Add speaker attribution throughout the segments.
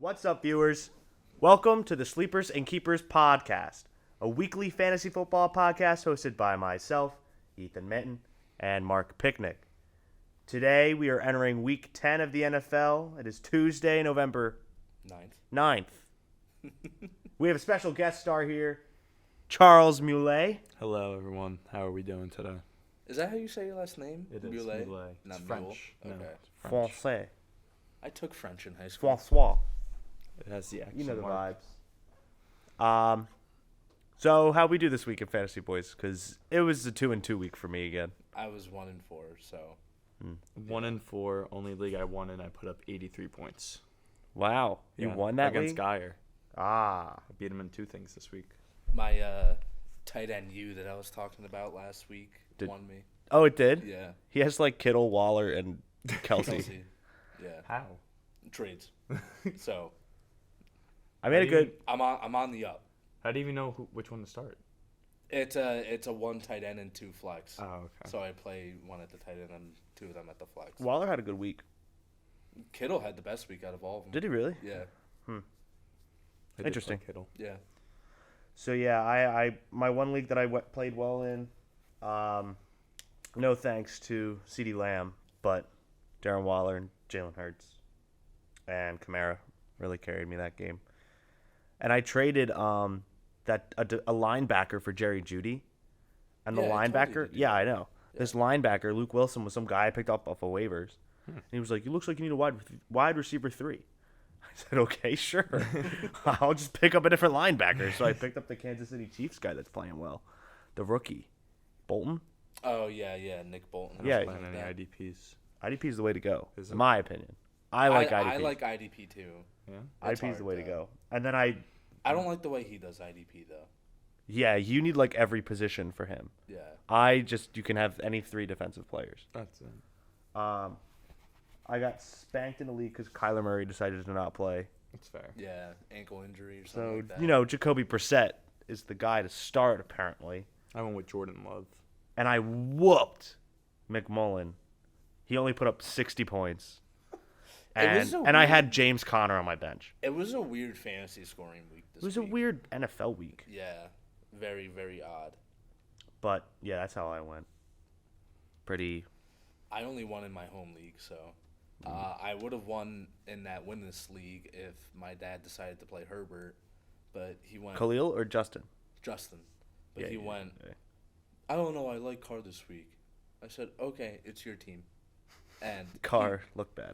Speaker 1: What's up, viewers? Welcome to the Sleepers and Keepers podcast, a weekly fantasy football podcast hosted by myself, Ethan Minton, and Mark Picnic. Today, we are entering Week 10 of the NFL. It is Tuesday, November 9th. We have a special guest star here, Charles Mule.
Speaker 2: Hello, everyone. How are we doing today?
Speaker 3: Is that how you say your last name?
Speaker 2: It is
Speaker 3: Mule?
Speaker 2: Mule.
Speaker 3: Not
Speaker 2: It's
Speaker 3: Mule.
Speaker 2: French. No,
Speaker 3: Okay.
Speaker 2: it's French.
Speaker 1: Français.
Speaker 3: I took French in high school.
Speaker 1: François.
Speaker 2: It has the accent.
Speaker 1: You know the
Speaker 2: mark.
Speaker 1: vibes. So how we do this week in Fantasy Boys? Because it was a 2-2 week for me again.
Speaker 3: I was 1-4, so
Speaker 2: 1-4, only league I won in. I put up 83 points.
Speaker 1: Wow, you won that
Speaker 2: against
Speaker 1: league?
Speaker 2: Geyer.
Speaker 1: Ah,
Speaker 2: I beat him in two things this week.
Speaker 3: my tight end U that I was talking about last week won me.
Speaker 1: oh, it did.
Speaker 3: Yeah.
Speaker 1: He has like Kittle, Waller, and Kelsey.
Speaker 3: Kelsey. Yeah.
Speaker 2: How?
Speaker 3: Trades. So
Speaker 1: I made a good.
Speaker 3: I'm on the up.
Speaker 2: How do you even know which one to start?
Speaker 3: It's a one tight end and two flex.
Speaker 2: Oh, okay.
Speaker 3: So I play one at the tight end and two of them at the flex.
Speaker 1: Waller had a good week.
Speaker 3: Kittle had the best week out of all of them.
Speaker 1: Did he really?
Speaker 3: Yeah.
Speaker 2: I did
Speaker 1: Interesting.
Speaker 2: play Kittle.
Speaker 3: Yeah.
Speaker 1: So yeah, I my one league that I played well in. No thanks to CeeDee Lamb, but Darren Waller and Jalen Hurts and Kamara really carried me that game. And I traded a linebacker for Jerry Jeudy, and the
Speaker 3: Yeah, I told you
Speaker 1: linebacker,
Speaker 3: to do
Speaker 1: yeah,
Speaker 3: that.
Speaker 1: I know.
Speaker 3: Yeah.
Speaker 1: This linebacker, Luke Wilson, was some guy I picked up off of waivers, and he was like, "It looks like you need a wide receiver 3." I said, "Okay, sure, I'll just pick up a different linebacker." So I picked up the Kansas City Chiefs guy that's playing well, the rookie, Bolton.
Speaker 3: Oh yeah, Nick Bolton.
Speaker 2: I
Speaker 1: Yeah.
Speaker 2: was playing any
Speaker 3: That.
Speaker 2: IDPs.
Speaker 1: IDP is the way to go,
Speaker 2: Is
Speaker 1: in
Speaker 2: it?
Speaker 1: my opinion. I like IDP.
Speaker 3: I like IDP too.
Speaker 2: Yeah.
Speaker 3: It's
Speaker 1: IDP is the
Speaker 3: hard,
Speaker 1: way to
Speaker 3: though.
Speaker 1: go. And then I
Speaker 3: don't like the way he does IDP though.
Speaker 1: yeah, you need like every position for him.
Speaker 3: Yeah.
Speaker 1: You can have any 3 defensive players.
Speaker 2: That's it.
Speaker 1: I got spanked in the league because Kyler Murray decided to not play.
Speaker 2: That's fair.
Speaker 3: Yeah, ankle injury or something
Speaker 1: So,
Speaker 3: like that.
Speaker 1: Jacoby Brissett is the guy to start, apparently.
Speaker 2: I went with Jordan Love.
Speaker 1: And I whooped McMullen. He only put up 60 points. And I had James Conner on my bench.
Speaker 3: It was a weird fantasy scoring week this
Speaker 1: It was
Speaker 3: week.
Speaker 1: a weird NFL week.
Speaker 3: Yeah, very, very odd.
Speaker 1: But, yeah, that's how I went. Pretty.
Speaker 3: I only won in my home league, so I would have won in that winless league if my dad decided to play Herbert, but he went
Speaker 1: Khalil or Justin?
Speaker 3: Justin. But
Speaker 1: Yeah,
Speaker 3: he
Speaker 1: yeah,
Speaker 3: went,
Speaker 1: yeah.
Speaker 3: I don't know, I like Carr this week. I said, okay, it's your team. And
Speaker 1: Carr looked bad.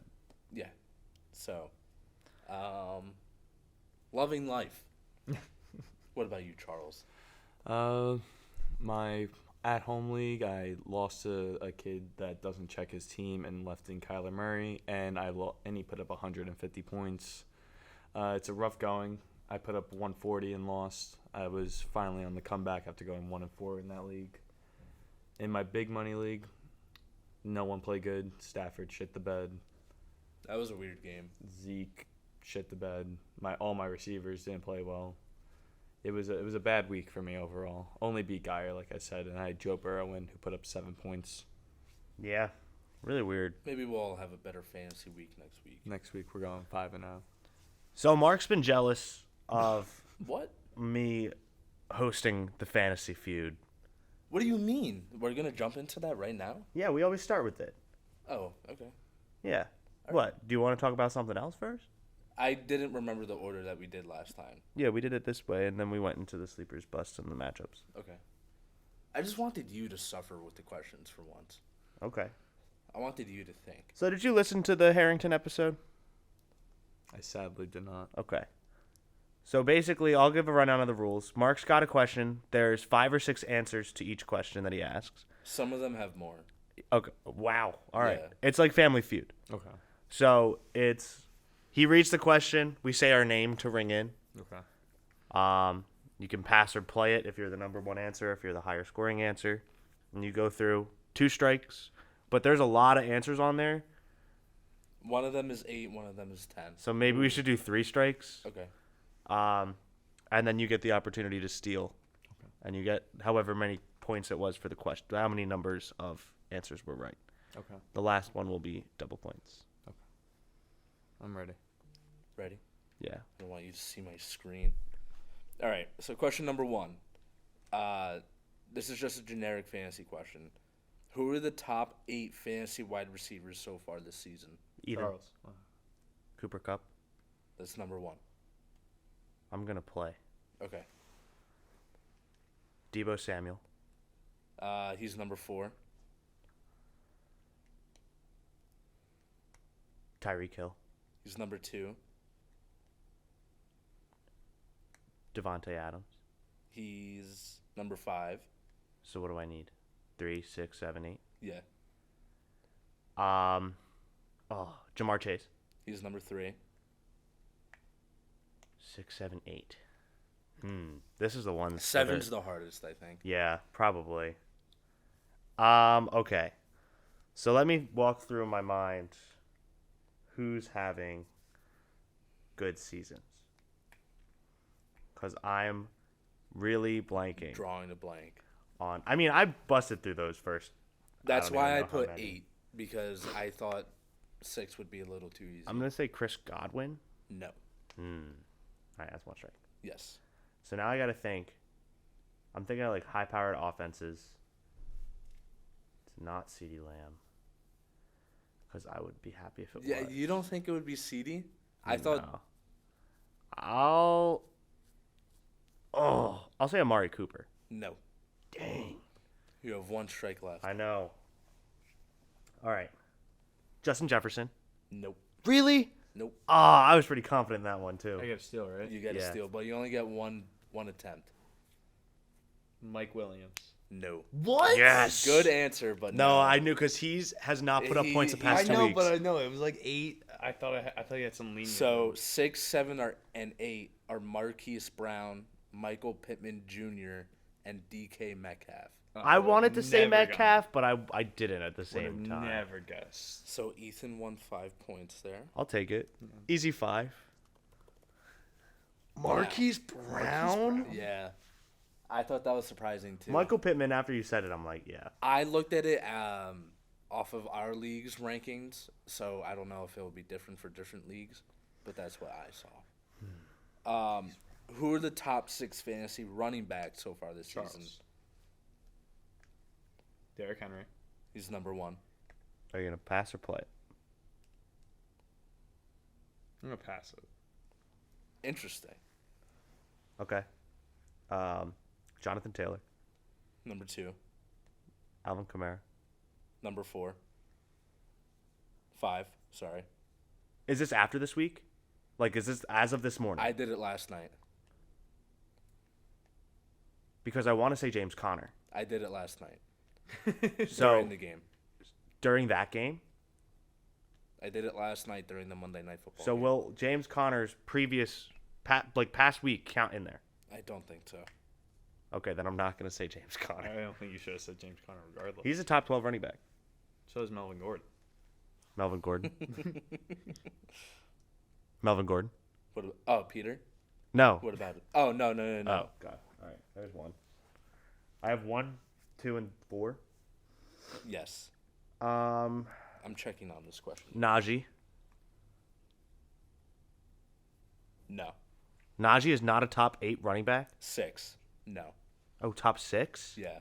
Speaker 3: Yeah. So, loving life. What about you, Charles?
Speaker 2: My at-home league, I lost to a kid that doesn't check his team and left in Kyler Murray, and and he put up 150 points. It's a rough going. I put up 140 and lost. I was finally on the comeback after going 1-4 in that league. In my big money league, no one played good. Stafford shit the bed.
Speaker 3: That was a weird game.
Speaker 2: Zeke shit the bed. All my receivers didn't play well. It was a bad week for me overall. Only beat Geyer, like I said, and I had Joe Burrow in, who put up 7 points.
Speaker 1: Yeah. Really weird.
Speaker 3: Maybe we'll all have a better fantasy week next week.
Speaker 2: Next week we're going 5-0.
Speaker 1: So Mark's been jealous of
Speaker 3: What?
Speaker 1: me hosting the Fantasy Feud.
Speaker 3: What do you mean? We're going to jump into that right now?
Speaker 1: Yeah, we always start with it.
Speaker 3: Oh, okay.
Speaker 1: Yeah.
Speaker 3: All
Speaker 1: What? Do you want to talk about something else first?
Speaker 3: I didn't remember the order that we did last time.
Speaker 1: Yeah, we did it this way, and then we went into the sleepers bust and the matchups.
Speaker 3: Okay. I just wanted you to suffer with the questions for once.
Speaker 1: Okay.
Speaker 3: I wanted you to think.
Speaker 1: So did you listen to the Harrington episode?
Speaker 2: I sadly did not.
Speaker 1: Okay. So basically, I'll give a rundown of the rules. Mark's got a question. There's 5 or 6 answers to each question that he asks.
Speaker 3: Some of them have more.
Speaker 1: Okay. Wow. All right.
Speaker 3: Yeah.
Speaker 1: It's like Family Feud.
Speaker 2: Okay.
Speaker 1: So he reads the question. We say our name to ring in.
Speaker 2: Okay.
Speaker 1: You can pass or play it if you're the number 1 answer, if you're the higher scoring answer. And you go through 2 strikes. But there's a lot of answers on there.
Speaker 3: One of them is 8, one of them is 10.
Speaker 1: So maybe we should do 3 strikes.
Speaker 3: Okay.
Speaker 1: And then you get the opportunity to steal.
Speaker 2: Okay.
Speaker 1: And you get however many points it was for the question. How many numbers of answers were right.
Speaker 2: Okay.
Speaker 1: The last one will be double points.
Speaker 2: I'm ready.
Speaker 3: Ready?
Speaker 1: Yeah.
Speaker 3: I don't want you to see my screen. All right. So question number 1. This is just a generic fantasy question. Who are the top 8 fantasy wide receivers so far this season?
Speaker 1: Ethan.
Speaker 2: Charles.
Speaker 1: Cooper Kupp.
Speaker 3: That's number 1.
Speaker 1: I'm going to play.
Speaker 3: Okay.
Speaker 1: Deebo Samuel.
Speaker 3: He's number 4.
Speaker 1: Tyreek Hill.
Speaker 3: He's number 2.
Speaker 1: Devontae Adams.
Speaker 3: He's number 5.
Speaker 1: So what do I need? 3, 6, 7, 8.
Speaker 3: Yeah.
Speaker 1: Jamar Chase.
Speaker 3: He's number 3.
Speaker 1: 6, 7, 8. This is the one.
Speaker 3: 7's the hardest, I think.
Speaker 1: Yeah, probably. Okay. So let me walk through in my mind who's having good seasons. Because I'm really blanking
Speaker 3: Drawing a blank.
Speaker 1: on. I mean, I busted through those first.
Speaker 3: That's
Speaker 1: don't
Speaker 3: why
Speaker 1: even
Speaker 3: I
Speaker 1: know how
Speaker 3: put
Speaker 1: many.
Speaker 3: 8, because I thought 6 would be a little too easy.
Speaker 1: I'm going to say Chris Godwin.
Speaker 3: No.
Speaker 1: All right, that's one strike.
Speaker 3: Yes.
Speaker 1: So now I got to think. I'm thinking of like high-powered offenses. It's not CeeDee Lamb. Because I would be happy if it
Speaker 3: Yeah,
Speaker 1: was.
Speaker 3: you don't think it would be CD? I thought.
Speaker 1: No. I'll say Amari Cooper.
Speaker 3: No.
Speaker 1: Dang.
Speaker 3: You have 1 strike left.
Speaker 1: I know. All right. Justin Jefferson.
Speaker 3: Nope.
Speaker 1: Really?
Speaker 3: Nope.
Speaker 1: I was pretty confident in that one too.
Speaker 2: I got a steal, right?
Speaker 3: You get a
Speaker 1: Yeah.
Speaker 3: steal, but you only get one attempt.
Speaker 2: Mike Williams.
Speaker 3: No.
Speaker 1: What? Yes.
Speaker 3: Good answer, but
Speaker 1: No, I knew because has not put up points the past 2 weeks.
Speaker 2: I know it was like 8. I thought you had some lean.
Speaker 3: So 6, 7, and 8 are Marquise Brown, Michael Pittman Jr., and DK Metcalf.
Speaker 1: I wanted to say Metcalf, but I didn't at the same time.
Speaker 2: Never guessed.
Speaker 3: So Ethan won 5 points there.
Speaker 1: I'll take it. Easy 5. Marquise Brown?
Speaker 3: Yeah. I thought that was surprising too.
Speaker 1: Michael Pittman, after you said it, I'm like, yeah.
Speaker 3: I looked at it off of our league's rankings, so I don't know if it will be different for different leagues, but that's what I saw. Who are the top 6 fantasy running backs so far this season?
Speaker 2: Derrick Henry.
Speaker 3: He's number 1.
Speaker 1: Are you going to pass or play?
Speaker 2: I'm gonna pass it.
Speaker 3: Interesting.
Speaker 1: Okay. Jonathan Taylor.
Speaker 3: Number 2.
Speaker 1: Alvin Kamara.
Speaker 3: Number 4. 5. Sorry.
Speaker 1: Is this after this week? Like, is this as of this morning?
Speaker 3: I did it last night.
Speaker 1: Because I want to say James Conner.
Speaker 3: I did it last night.
Speaker 1: So
Speaker 3: During the game.
Speaker 1: during that game?
Speaker 3: I did it last night during the Monday Night Football
Speaker 1: So
Speaker 3: game.
Speaker 1: will James Conner's previous past week count in there?
Speaker 3: I don't think so.
Speaker 1: Okay, then I'm not going to say James Conner.
Speaker 2: I don't think you should have said James Conner regardless.
Speaker 1: He's a top 12 running back.
Speaker 2: So is Melvin Gordon.
Speaker 1: Melvin Gordon. Melvin Gordon.
Speaker 3: Peter?
Speaker 1: No.
Speaker 3: What about it? Oh, no.
Speaker 1: Oh, God. All right. There's one. I have 1, 2, and 4.
Speaker 3: Yes.
Speaker 1: Um,
Speaker 3: I'm checking on this question.
Speaker 1: Najee.
Speaker 3: No.
Speaker 1: Najee is not a top 8 running back?
Speaker 3: 6. No.
Speaker 1: Oh, top 6?
Speaker 3: Yeah.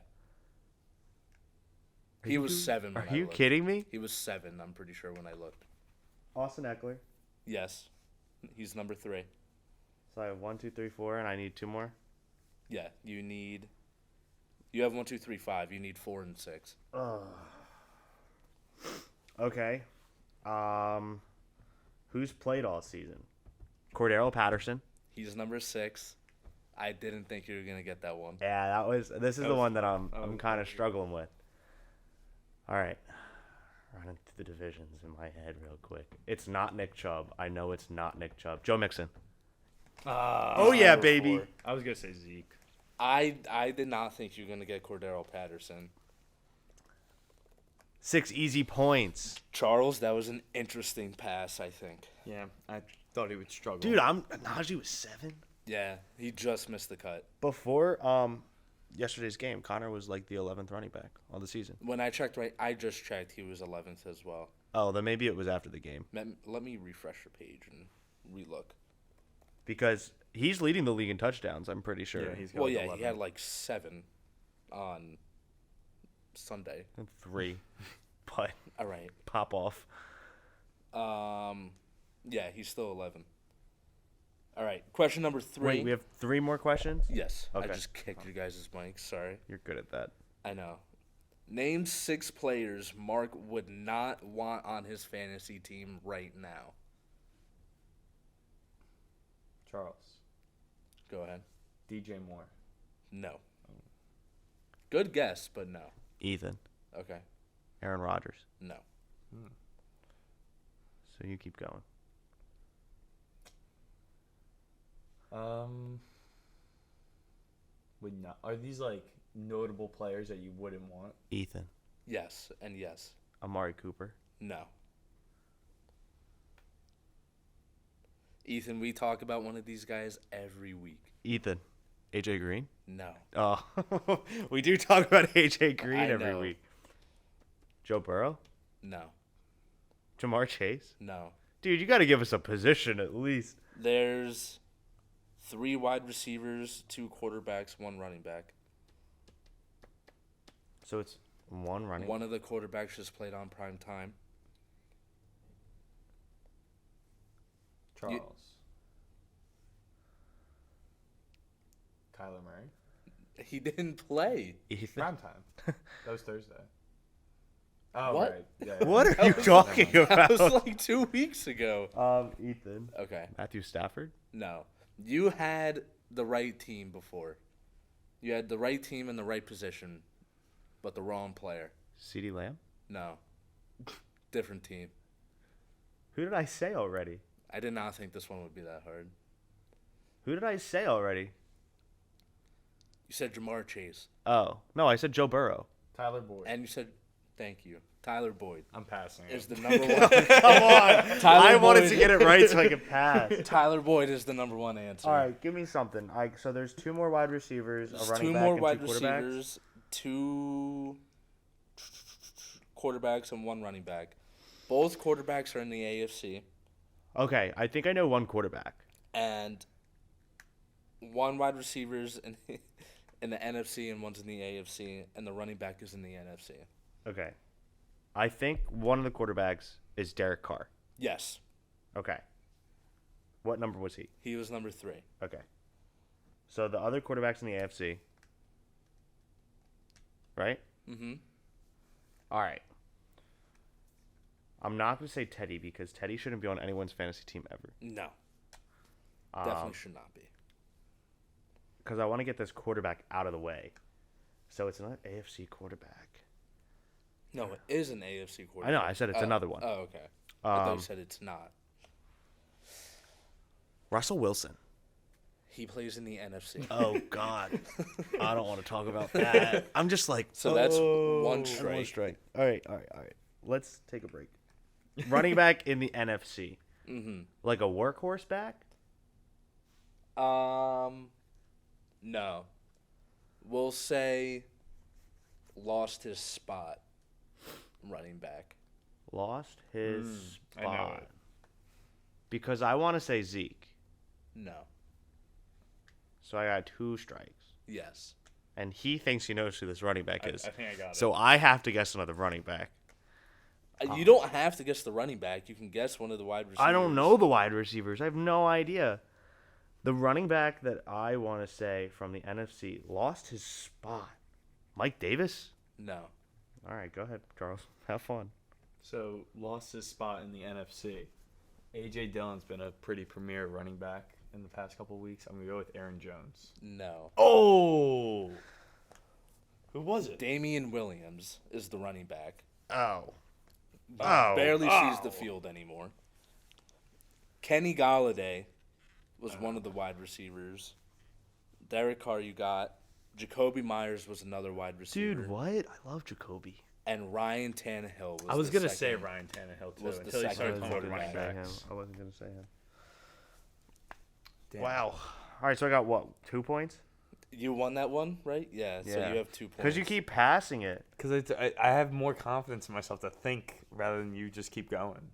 Speaker 3: He was 7 when
Speaker 1: Are
Speaker 3: I
Speaker 1: you
Speaker 3: looked.
Speaker 1: kidding me?
Speaker 3: He was 7, I'm pretty sure, when I looked.
Speaker 1: Austin Eckler.
Speaker 3: Yes. He's number 3.
Speaker 1: So I have 1, 2, 3, 4, and I need 2 more?
Speaker 3: Yeah, you have 1, 2, 3, 5. You need 4 and 6.
Speaker 1: Okay. Who's played all season? Cordero Patterson.
Speaker 3: He's number 6. I didn't think you were going to get that one.
Speaker 1: Yeah, this is the one that I'm kind of struggling with. All right. Running through the divisions in my head real quick. It's not Nick Chubb. I know it's not Nick Chubb. Joe Mixon. Oh, yeah,
Speaker 2: Number
Speaker 1: baby.
Speaker 2: 4. I was gonna say Zeke.
Speaker 3: I did not think you were going to get Cordero Patterson.
Speaker 1: 6 easy points.
Speaker 3: Charles, that was an interesting pass, I think.
Speaker 2: Yeah, I thought he would struggle.
Speaker 1: Dude, Najee was 7.
Speaker 3: Yeah, he just missed the cut.
Speaker 1: Before yesterday's game, Connor was like the 11th running back on the season.
Speaker 3: When I checked, I just checked, he was 11th as well.
Speaker 1: Oh, then maybe it was after the game.
Speaker 3: Let me refresh the page and relook.
Speaker 1: because he's leading the league in touchdowns, I'm pretty sure.
Speaker 2: Yeah, he's got
Speaker 3: Well,
Speaker 2: like
Speaker 3: yeah,
Speaker 2: 11.
Speaker 3: he had like 7 on Sunday.
Speaker 1: 3. But
Speaker 3: All right.
Speaker 1: pop off.
Speaker 3: Yeah, he's still 11. All right. Question number 3.
Speaker 1: Wait, we have 3 more questions?
Speaker 3: Yes.
Speaker 1: Okay.
Speaker 3: I just kicked you guys' mics. Sorry.
Speaker 1: You're good at that.
Speaker 3: I know. Name 6 players Mark would not want on his fantasy team right now.
Speaker 2: Charles.
Speaker 3: Go ahead.
Speaker 2: DJ Moore.
Speaker 3: No. Good guess, but no.
Speaker 1: Ethan.
Speaker 3: Okay.
Speaker 1: Aaron Rodgers.
Speaker 3: No.
Speaker 1: So you keep going.
Speaker 2: Would not. Are these like notable players that you wouldn't want?
Speaker 1: Ethan.
Speaker 3: Yes and yes.
Speaker 1: Amari Cooper.
Speaker 3: No. Ethan, we talk about one of these guys every week.
Speaker 1: Ethan. AJ Green.
Speaker 3: No.
Speaker 1: Oh, we do talk about AJ Green
Speaker 3: I
Speaker 1: every
Speaker 3: know.
Speaker 1: week. Joe Burrow.
Speaker 3: No.
Speaker 1: Jamar Chase.
Speaker 3: No.
Speaker 1: Dude, you got to give us a position at least.
Speaker 3: There's 3 wide receivers, 2 quarterbacks, 1 running back.
Speaker 1: So it's 1 running.
Speaker 3: One of the quarterbacks just played on prime time.
Speaker 2: Charles. Kyler Murray.
Speaker 3: He didn't play.
Speaker 1: Ethan.
Speaker 2: Prime time. That was Thursday. Oh,
Speaker 3: What?
Speaker 2: right. Yeah,
Speaker 1: What are
Speaker 3: That
Speaker 1: you
Speaker 3: was-
Speaker 1: talking
Speaker 3: That
Speaker 1: about?
Speaker 3: was like 2 weeks ago.
Speaker 1: Ethan.
Speaker 3: Okay.
Speaker 1: Matthew Stafford.
Speaker 3: No. You had the right team before. You had the right team in the right position, but the wrong player.
Speaker 1: CeeDee Lamb.
Speaker 3: No. Different team.
Speaker 1: Who did I say already?
Speaker 3: I did not think this one would be that hard.
Speaker 1: Who did I say already?
Speaker 3: You said Jamar Chase.
Speaker 1: Oh, no, I said Joe Burrow.
Speaker 2: Tyler Boyd.
Speaker 3: And you said, thank you, Tyler Boyd
Speaker 2: I'm passing
Speaker 3: is
Speaker 2: it.
Speaker 3: the number 1.
Speaker 1: Come on.
Speaker 3: Tyler
Speaker 1: I wanted
Speaker 3: Boyd.
Speaker 1: to get it right so I could pass.
Speaker 3: Tyler Boyd is the number 1 answer.
Speaker 1: All right, give me something. So there's 2 more wide receivers,
Speaker 3: There's
Speaker 1: a running
Speaker 3: 2
Speaker 1: back,
Speaker 3: more
Speaker 1: and
Speaker 3: wide
Speaker 1: 2 quarterbacks.
Speaker 3: receivers, 2 quarterbacks, and 1 running back. Both quarterbacks are in the AFC,
Speaker 1: Okay, I think I know 1 quarterback.
Speaker 3: and 1 wide receivers in the NFC and 1's in the AFC, and the running back is in the NFC.
Speaker 1: Okay. I think one of the quarterbacks is Derek Carr.
Speaker 3: Yes,
Speaker 1: Okay. What number was he?
Speaker 3: he was number 3.
Speaker 1: Okay. So the other quarterbacks in the AFC. Right?
Speaker 3: Mm-hmm.
Speaker 1: All right. I'm not going to say Teddy because Teddy shouldn't be on anyone's fantasy team ever.
Speaker 3: No, definitely should not be.
Speaker 1: Because I want to get this quarterback out of the way. So it's not AFC quarterback.
Speaker 3: No, it is an AFC quarterback.
Speaker 1: I know. I said it's another one.
Speaker 3: Oh, okay. I thought you said it's not.
Speaker 1: Russell Wilson.
Speaker 3: He plays in the NFC.
Speaker 1: Oh, God. I don't want to talk about that. I'm just like,
Speaker 3: So that's
Speaker 1: oh,
Speaker 3: one strike.
Speaker 1: All right. Let's take a break. Running back in the NFC.
Speaker 3: Mm-hmm.
Speaker 1: Like a workhorse back?
Speaker 3: No. We'll say lost his spot. Running back.
Speaker 1: Lost his
Speaker 2: I know
Speaker 1: spot.
Speaker 2: it.
Speaker 1: Because I want to say Zeke.
Speaker 3: No.
Speaker 1: So I got 2 strikes.
Speaker 3: Yes.
Speaker 1: And he thinks he knows who this running back is.
Speaker 2: I think I got
Speaker 1: So I have to guess another running back.
Speaker 3: You don't have to guess the running back. You can guess one of the wide receivers.
Speaker 1: I don't know the wide receivers. I have no idea. The running back that I want to say from the NFC lost his spot. Mike Davis?
Speaker 3: No.
Speaker 1: All right, go ahead, Charles. Have fun.
Speaker 2: So, lost his spot in the NFC. A.J. Dillon's been a pretty premier running back in the past couple of weeks. I'm going to go with Aaron Jones.
Speaker 3: No.
Speaker 1: Oh!
Speaker 2: Who was it?
Speaker 3: Damian Williams is the running back.
Speaker 1: Oh.
Speaker 3: Barely sees the field anymore. Kenny Galladay was one of the wide receivers. Derek Carr you got. Jacoby Myers was another wide receiver.
Speaker 1: Dude, what? I love Jacoby.
Speaker 3: And Ryan Tannehill was
Speaker 2: I was
Speaker 3: the
Speaker 2: going to
Speaker 3: second.
Speaker 2: say Ryan Tannehill, too,
Speaker 3: was the
Speaker 2: until he
Speaker 3: second
Speaker 2: started talking about
Speaker 3: quarterback.
Speaker 2: running backs.
Speaker 1: I wasn't going to say him.
Speaker 2: Damn.
Speaker 1: Wow. All right, so I got what? 2 points?
Speaker 3: You won that one, right? Yeah, so
Speaker 1: Yeah.
Speaker 3: you have 2 points.
Speaker 1: Because you keep passing it.
Speaker 2: Because I have more confidence in myself to think rather than you just keep going.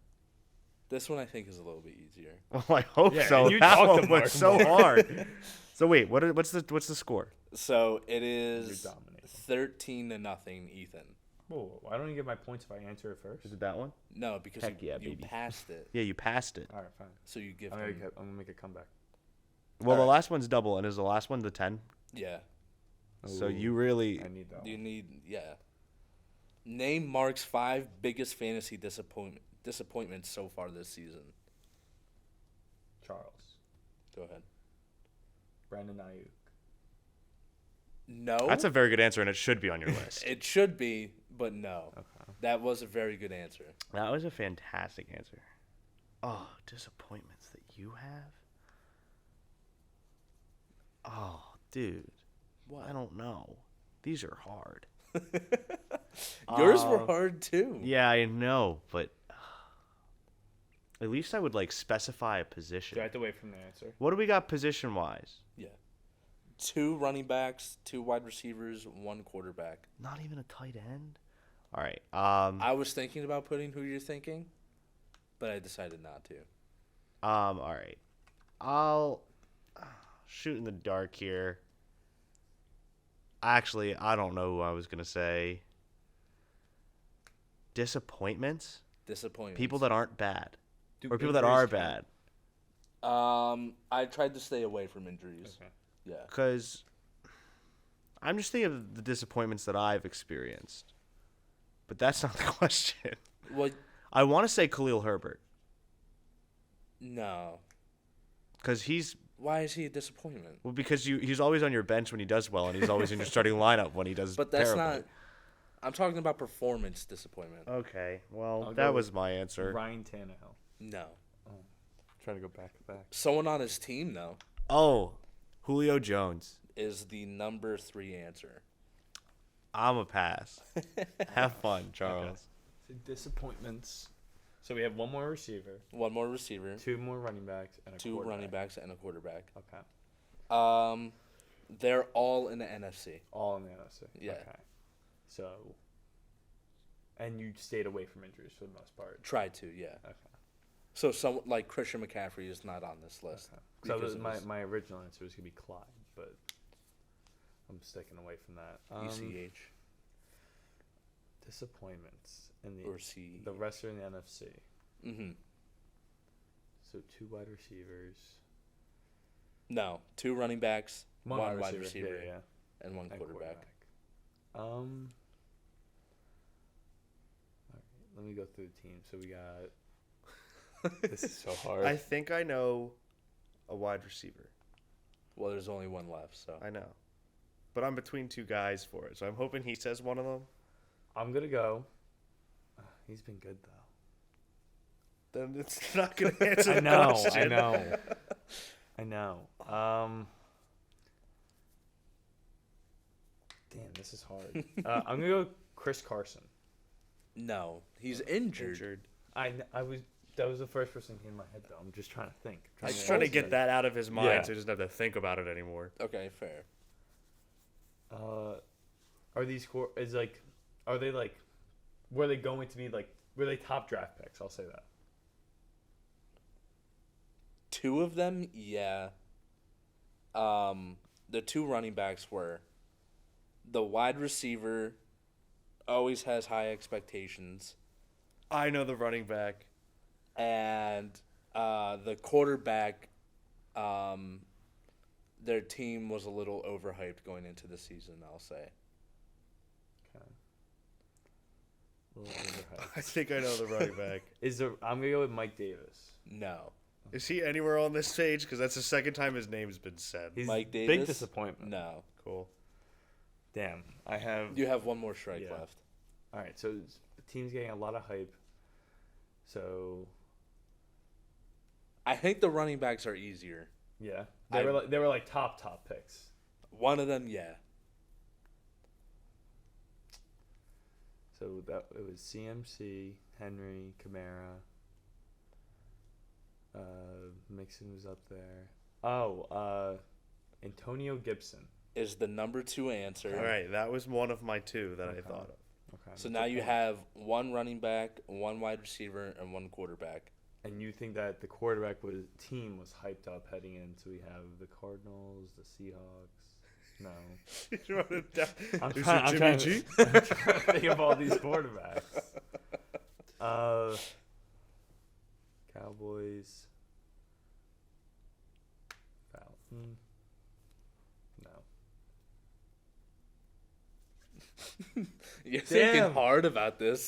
Speaker 3: This one I think is a little bit easier.
Speaker 1: Well, I hope
Speaker 2: Yeah,
Speaker 1: so.
Speaker 2: and you
Speaker 1: That
Speaker 2: talked to
Speaker 1: one
Speaker 2: Mark
Speaker 1: was so
Speaker 2: more.
Speaker 1: hard. So wait, what's the score?
Speaker 3: So it is
Speaker 2: You're dominating.
Speaker 3: 13-0, Ethan.
Speaker 2: Whoa, why don't you get my points if I answer it first?
Speaker 1: Is it that one?
Speaker 3: No, because
Speaker 1: Heck
Speaker 3: you,
Speaker 1: yeah,
Speaker 3: you
Speaker 1: baby.
Speaker 3: passed it.
Speaker 1: Yeah, you passed it.
Speaker 2: All right, fine.
Speaker 3: So you give
Speaker 2: I'm
Speaker 3: him.
Speaker 2: gonna make a comeback.
Speaker 1: Well, the
Speaker 3: Alright.
Speaker 1: last one's double, and is the last one the 10?
Speaker 3: Yeah.
Speaker 1: So
Speaker 2: Ooh,
Speaker 1: you really...
Speaker 2: I need that.
Speaker 3: You need, yeah. Name Mark's 5 biggest fantasy disappointments so far this season.
Speaker 2: Charles,
Speaker 3: Go ahead.
Speaker 2: Brandon Ayuk.
Speaker 3: No.
Speaker 1: That's a very good answer, and it should be on your list.
Speaker 3: It should be, but no.
Speaker 2: Okay.
Speaker 3: That was a very good answer.
Speaker 1: That was a fantastic answer. Oh, disappointments that you have? Oh, dude.
Speaker 3: What?
Speaker 1: I don't know. These are hard.
Speaker 3: Yours were hard too.
Speaker 1: Yeah, I know, but at least I would like specify a position.
Speaker 2: Do I have to wait for the answer?
Speaker 1: What do we got position wise?
Speaker 3: Yeah. 2 running backs, 2 wide receivers, 1 quarterback.
Speaker 1: Not even a tight end. All right.
Speaker 3: I was thinking about putting who you're thinking, but I decided not to.
Speaker 1: All right. I'll shoot in the dark here. Actually, I don't know who I was gonna say. Disappointments?
Speaker 3: Disappointment.
Speaker 1: People that aren't bad,
Speaker 2: Do
Speaker 1: or people that
Speaker 2: injuries
Speaker 1: are
Speaker 2: count?
Speaker 1: bad.
Speaker 3: I tried to stay away from injuries.
Speaker 2: Okay.
Speaker 3: Yeah.
Speaker 1: Because I'm just thinking of the disappointments that I've experienced. But that's not the question.
Speaker 3: Well,
Speaker 1: I want to say Khalil Herbert.
Speaker 3: no.
Speaker 1: Because he's...
Speaker 3: Why is he a disappointment?
Speaker 1: Well, because he's always on your bench when he does well, and he's always in your starting lineup when he does
Speaker 3: But that's
Speaker 1: terribly.
Speaker 3: not. I'm talking about performance disappointment.
Speaker 1: Okay, well,
Speaker 2: I'll
Speaker 1: that
Speaker 2: go
Speaker 1: was my answer.
Speaker 2: Ryan Tannehill.
Speaker 3: No.
Speaker 2: Try to go back to back.
Speaker 3: Someone on his team, though,
Speaker 1: Oh, Julio Jones.
Speaker 3: is the number 3 answer.
Speaker 1: I'm a pass. Have fun, Charles.
Speaker 2: So disappointments. So we have one more receiver,
Speaker 3: 1 more receiver,
Speaker 2: 2 more running backs, and a
Speaker 3: 2
Speaker 2: quarterback.
Speaker 3: running backs, and a quarterback.
Speaker 2: Okay.
Speaker 3: They're all in the NFC.
Speaker 2: All in the NFC.
Speaker 3: Yeah.
Speaker 2: Okay. So. And you stayed away from injuries for the most part.
Speaker 3: Tried to, yeah.
Speaker 2: Okay.
Speaker 3: So some like Christian McCaffrey is not on this list.
Speaker 2: Okay. So
Speaker 3: because of his
Speaker 2: my original answer was gonna be Clyde, but I'm sticking away from that.
Speaker 3: ECH
Speaker 2: Disappointments in
Speaker 3: or C.
Speaker 2: the rest are in the NFC.
Speaker 3: Mm-hmm.
Speaker 2: So 2 wide receivers,
Speaker 3: No, 2 running backs, 1
Speaker 2: wide
Speaker 3: wide
Speaker 2: receiver,
Speaker 3: receiver,
Speaker 2: yeah,
Speaker 3: and 1
Speaker 2: and
Speaker 3: quarterback.
Speaker 2: All right, let me go through the team. So we got. This is so hard.
Speaker 1: I think I know a wide receiver.
Speaker 3: Well, there's only 1 left, so.
Speaker 1: I know. But I'm between 2 guys for it, so I'm hoping he says one of them.
Speaker 2: I'm gonna go. He's been good though.
Speaker 1: Then it's not going to answer
Speaker 2: I
Speaker 1: the
Speaker 2: know.
Speaker 1: question.
Speaker 2: I know. Damn, this is hard. I'm gonna go Chris Carson.
Speaker 3: No, he's injured.
Speaker 1: Injured.
Speaker 2: That was the first person came in my head though. I'm just trying to think.
Speaker 1: I was trying to get that out of his mind
Speaker 2: Yeah.
Speaker 1: so he doesn't have to think about it anymore.
Speaker 3: Okay, fair.
Speaker 2: Are these are they like, were they going to be like, were they top draft picks? I'll say that.
Speaker 3: 2 of them, yeah. The 2 running backs were the wide receiver always has high expectations,
Speaker 1: I know the running back.
Speaker 3: and the quarterback, their team was a little overhyped going into the season, I'll say.
Speaker 2: Okay. A little overhyped.
Speaker 1: I think I know the running back.
Speaker 2: I'm gonna go with Mike Davis.
Speaker 3: No.
Speaker 1: Is he anywhere on this page? Because that's the second time his name's been said.
Speaker 2: He's
Speaker 3: Mike
Speaker 2: big
Speaker 3: Davis?
Speaker 2: disappointment.
Speaker 3: No.
Speaker 1: Cool.
Speaker 2: Damn. I have.
Speaker 3: You have 1 more strike
Speaker 1: Yeah.
Speaker 3: left.
Speaker 2: All right. So the team's getting a lot of hype. So
Speaker 3: I think the running backs are easier.
Speaker 2: yeah, they were like top picks.
Speaker 3: One of them, yeah.
Speaker 2: So it was CMC, Henry, Kamara. Mixon was up there. Oh, Antonio Gibson.
Speaker 3: Is the number 2 answer.
Speaker 1: All right, that was one of my 2 that I
Speaker 2: Okay.
Speaker 1: thought of.
Speaker 2: Okay.
Speaker 3: So now you have 1 running back, 1 wide receiver, and 1 quarterback.
Speaker 2: and you think that the quarterback team was hyped up heading in, so we have the Cardinals, the Seahawks. No.
Speaker 1: You wrote it down.
Speaker 2: I'm
Speaker 1: Is
Speaker 2: trying,
Speaker 1: it
Speaker 2: I'm,
Speaker 1: Jimmy
Speaker 2: trying
Speaker 1: G?
Speaker 2: to, I'm trying to think of all these quarterbacks. Cowboys. Falcons. No.
Speaker 3: You're
Speaker 2: Damn.
Speaker 3: thinking hard about this.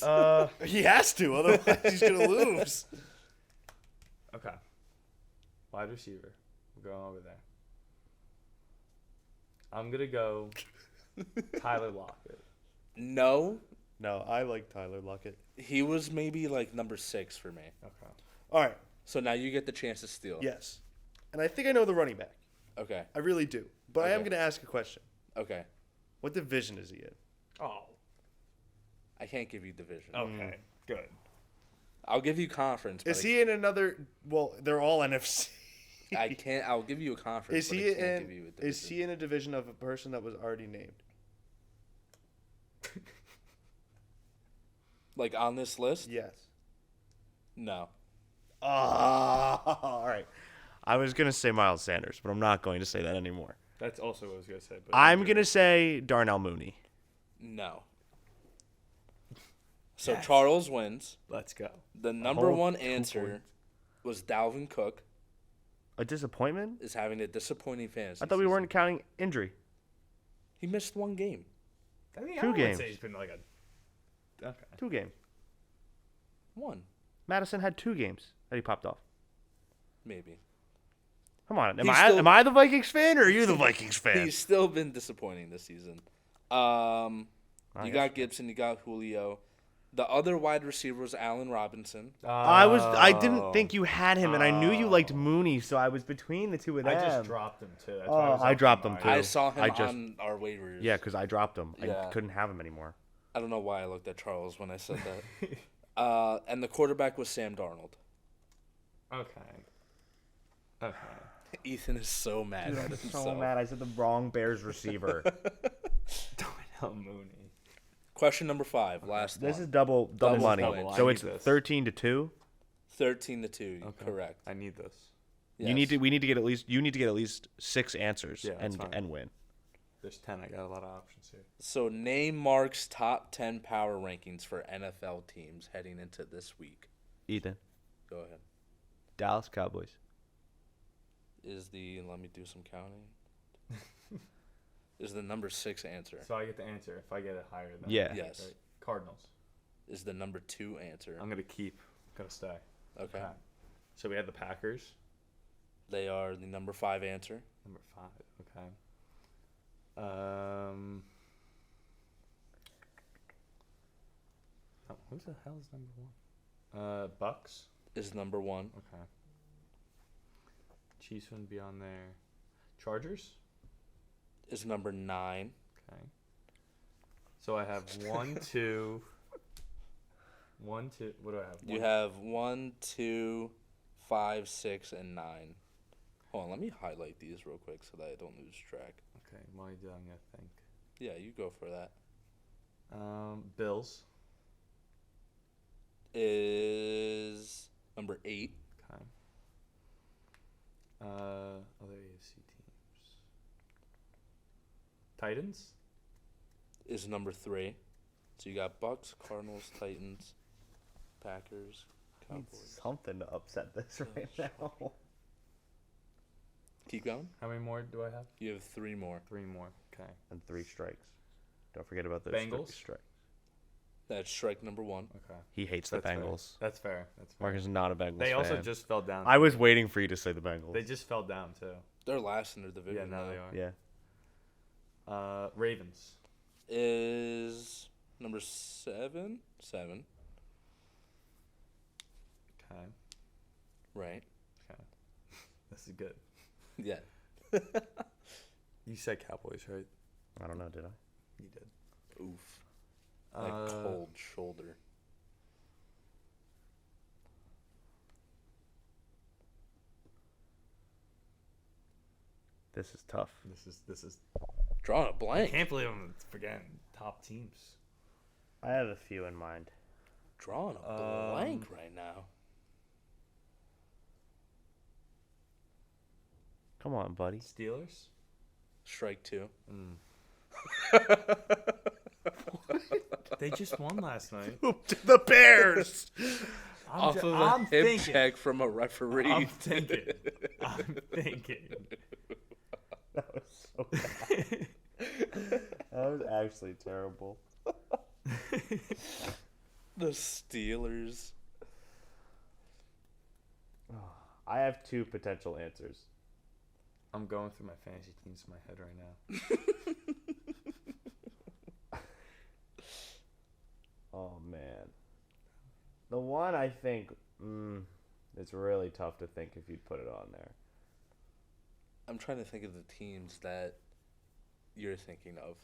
Speaker 1: He has to, otherwise he's gonna lose.
Speaker 2: Okay. Wide receiver. We're going over there. I'm gonna go Tyler Lockett.
Speaker 3: No,
Speaker 1: No, I like Tyler Lockett.
Speaker 3: he was maybe like number 6 for me.
Speaker 2: Okay.
Speaker 1: All right.
Speaker 3: So now you get the chance to steal.
Speaker 1: Yes, and I think I know the running back.
Speaker 3: Okay.
Speaker 1: I really do. But I am
Speaker 3: Okay.
Speaker 1: gonna ask a question.
Speaker 3: Okay.
Speaker 1: What division is he in?
Speaker 2: Oh.
Speaker 3: I can't give you division.
Speaker 2: Okay. Good.
Speaker 3: I'll give you conference. But
Speaker 1: Is he in another? Well, they're all NFC.
Speaker 3: I can't. I'll give you a conference.
Speaker 1: Is
Speaker 3: but
Speaker 1: he
Speaker 3: I can't give you a
Speaker 1: in?
Speaker 3: division.
Speaker 1: Is he in a division of a person that was already named?
Speaker 3: Like on this list?
Speaker 1: Yes.
Speaker 3: No.
Speaker 1: All right. I was gonna say Miles Sanders, but I'm not going to say that anymore.
Speaker 2: That's also what I was gonna say. But
Speaker 1: I'm gonna say Darnell Mooney.
Speaker 3: No. So
Speaker 2: Yes.
Speaker 3: Charles wins.
Speaker 2: Let's go.
Speaker 3: The number
Speaker 1: whole
Speaker 3: one
Speaker 1: 2
Speaker 3: answer
Speaker 1: points.
Speaker 3: was Dalvin Cook
Speaker 1: A disappointment?
Speaker 3: is having a disappointing fantasy.
Speaker 1: I thought we
Speaker 3: season.
Speaker 1: weren't counting injury.
Speaker 3: He missed one game.
Speaker 2: I mean,
Speaker 1: 2
Speaker 2: I would
Speaker 1: games.
Speaker 2: say he's been like a. Okay.
Speaker 1: 2 games.
Speaker 3: One,
Speaker 1: Madison had 2 games that he popped off.
Speaker 3: maybe.
Speaker 1: Come on,
Speaker 3: He's still-
Speaker 1: am I the Vikings fan or are you the Vikings fan?
Speaker 3: He's still been disappointing this season. You
Speaker 1: guess.
Speaker 3: got Gibson, you got Julio. The other wide receiver was Allen Robinson.
Speaker 1: I didn't think you had him, and I knew you liked
Speaker 2: Oh.
Speaker 1: Mooney, so I was between the 2 of
Speaker 2: I
Speaker 1: them.
Speaker 2: just dropped him too. That's
Speaker 1: Oh,
Speaker 2: why I was
Speaker 1: I
Speaker 2: up
Speaker 1: dropped
Speaker 2: in
Speaker 1: him,
Speaker 2: mine.
Speaker 1: too.
Speaker 3: I saw him
Speaker 1: I just-
Speaker 3: on our waivers.
Speaker 1: Yeah, because I dropped him.
Speaker 3: Yeah.
Speaker 1: I couldn't have him anymore.
Speaker 3: I don't know why I looked at Charles when I said that. And the quarterback was Sam Darnold.
Speaker 2: Okay. Okay.
Speaker 3: Ethan is so mad at
Speaker 1: I'm
Speaker 3: himself.
Speaker 1: so mad. I said the wrong Bears receiver.
Speaker 2: Darnell Mooney.
Speaker 3: Question number 5, last
Speaker 1: This
Speaker 3: one.
Speaker 1: is double
Speaker 3: Double
Speaker 1: money.
Speaker 3: points.
Speaker 1: So
Speaker 2: I
Speaker 1: it's
Speaker 2: need this.
Speaker 1: 13-2.
Speaker 3: 13-2.
Speaker 2: Okay.
Speaker 3: Correct.
Speaker 2: I need this.
Speaker 1: You need
Speaker 3: Yes.
Speaker 1: to. You need to get at least 6 answers
Speaker 2: Yeah, that's fine.
Speaker 1: and win.
Speaker 2: There's 10. I got a lot of options here.
Speaker 3: So name Mark's top 10 power rankings for NFL teams heading into this week.
Speaker 1: Ethan,
Speaker 3: Go ahead.
Speaker 1: Dallas Cowboys.
Speaker 3: Let me do some counting. Is the number 6 answer.
Speaker 2: So I get the answer if I get it higher than
Speaker 1: Yeah.
Speaker 3: Yes.
Speaker 2: Right. Cardinals.
Speaker 3: Is the number 2 answer.
Speaker 2: I'm gonna keep. Gonna stay.
Speaker 3: Okay.
Speaker 2: So we had the Packers.
Speaker 3: They are the number 5 answer.
Speaker 2: Number 5. Okay. Who the hell is number 1? Bucks.
Speaker 3: Is number 1.
Speaker 2: Okay. Chiefs wouldn't be on there. Chargers.
Speaker 3: Is number 9.
Speaker 2: Okay. So I have 1, 2. 1, 2. What do I have?
Speaker 3: You have 1, 2, 5, 6, and 9. Hold on, let me highlight these real quick so that I don't lose track.
Speaker 2: Okay. Why do I'm gonna think?
Speaker 3: Yeah, you go for that.
Speaker 2: Bills.
Speaker 3: Is number 8.
Speaker 2: Okay. Other AFC teams. Titans.
Speaker 3: Is number 3. So you got Bucks, Cardinals, Titans, Packers,
Speaker 1: I need
Speaker 3: Cowboys.
Speaker 1: something to upset this right now.
Speaker 3: Keep going.
Speaker 2: How many more do I have?
Speaker 3: You have 3 more.
Speaker 2: 3 more. Okay.
Speaker 1: And 3 strikes. Don't forget about those
Speaker 2: Bengals?
Speaker 1: 3 strikes.
Speaker 3: That's strike number 1.
Speaker 2: Okay.
Speaker 1: He hates the
Speaker 2: That's fair.
Speaker 1: Bengals.
Speaker 2: That's fair. That's fair.
Speaker 1: Mark is not a Bengals
Speaker 2: They
Speaker 1: fan.
Speaker 2: also just fell down.
Speaker 1: I was waiting for you to say the Bengals.
Speaker 2: They just fell down too.
Speaker 3: They're last in their
Speaker 2: Yeah,
Speaker 3: division.
Speaker 2: now
Speaker 3: now.
Speaker 2: they are.
Speaker 1: Yeah.
Speaker 2: Ravens.
Speaker 3: Is number 7. 7.
Speaker 2: Okay.
Speaker 3: Right.
Speaker 2: Okay. This is good.
Speaker 3: Yeah.
Speaker 2: You said Cowboys, right?
Speaker 1: I don't know, did I?
Speaker 2: You did.
Speaker 3: Oof. Like cold shoulder.
Speaker 1: This is tough.
Speaker 2: This is.
Speaker 3: Drawing a
Speaker 2: I
Speaker 3: blank.
Speaker 2: can't believe I'm forgetting top teams.
Speaker 1: I have a few in mind.
Speaker 3: Drawing a blank right now.
Speaker 1: Come on, buddy.
Speaker 2: Steelers.
Speaker 3: Strike 2.
Speaker 2: They just won last night.
Speaker 1: The Bears.
Speaker 3: Off of a hip check from a referee.
Speaker 2: I'm thinking.
Speaker 1: That was so bad. That was actually terrible.
Speaker 3: The Steelers.
Speaker 1: I have 2 potential answers.
Speaker 2: I'm going through my fantasy teams in my head right now.
Speaker 1: Oh, man. The one I think, it's really tough to think if you'd put it on there.
Speaker 3: I'm trying to think of the teams that you're thinking of.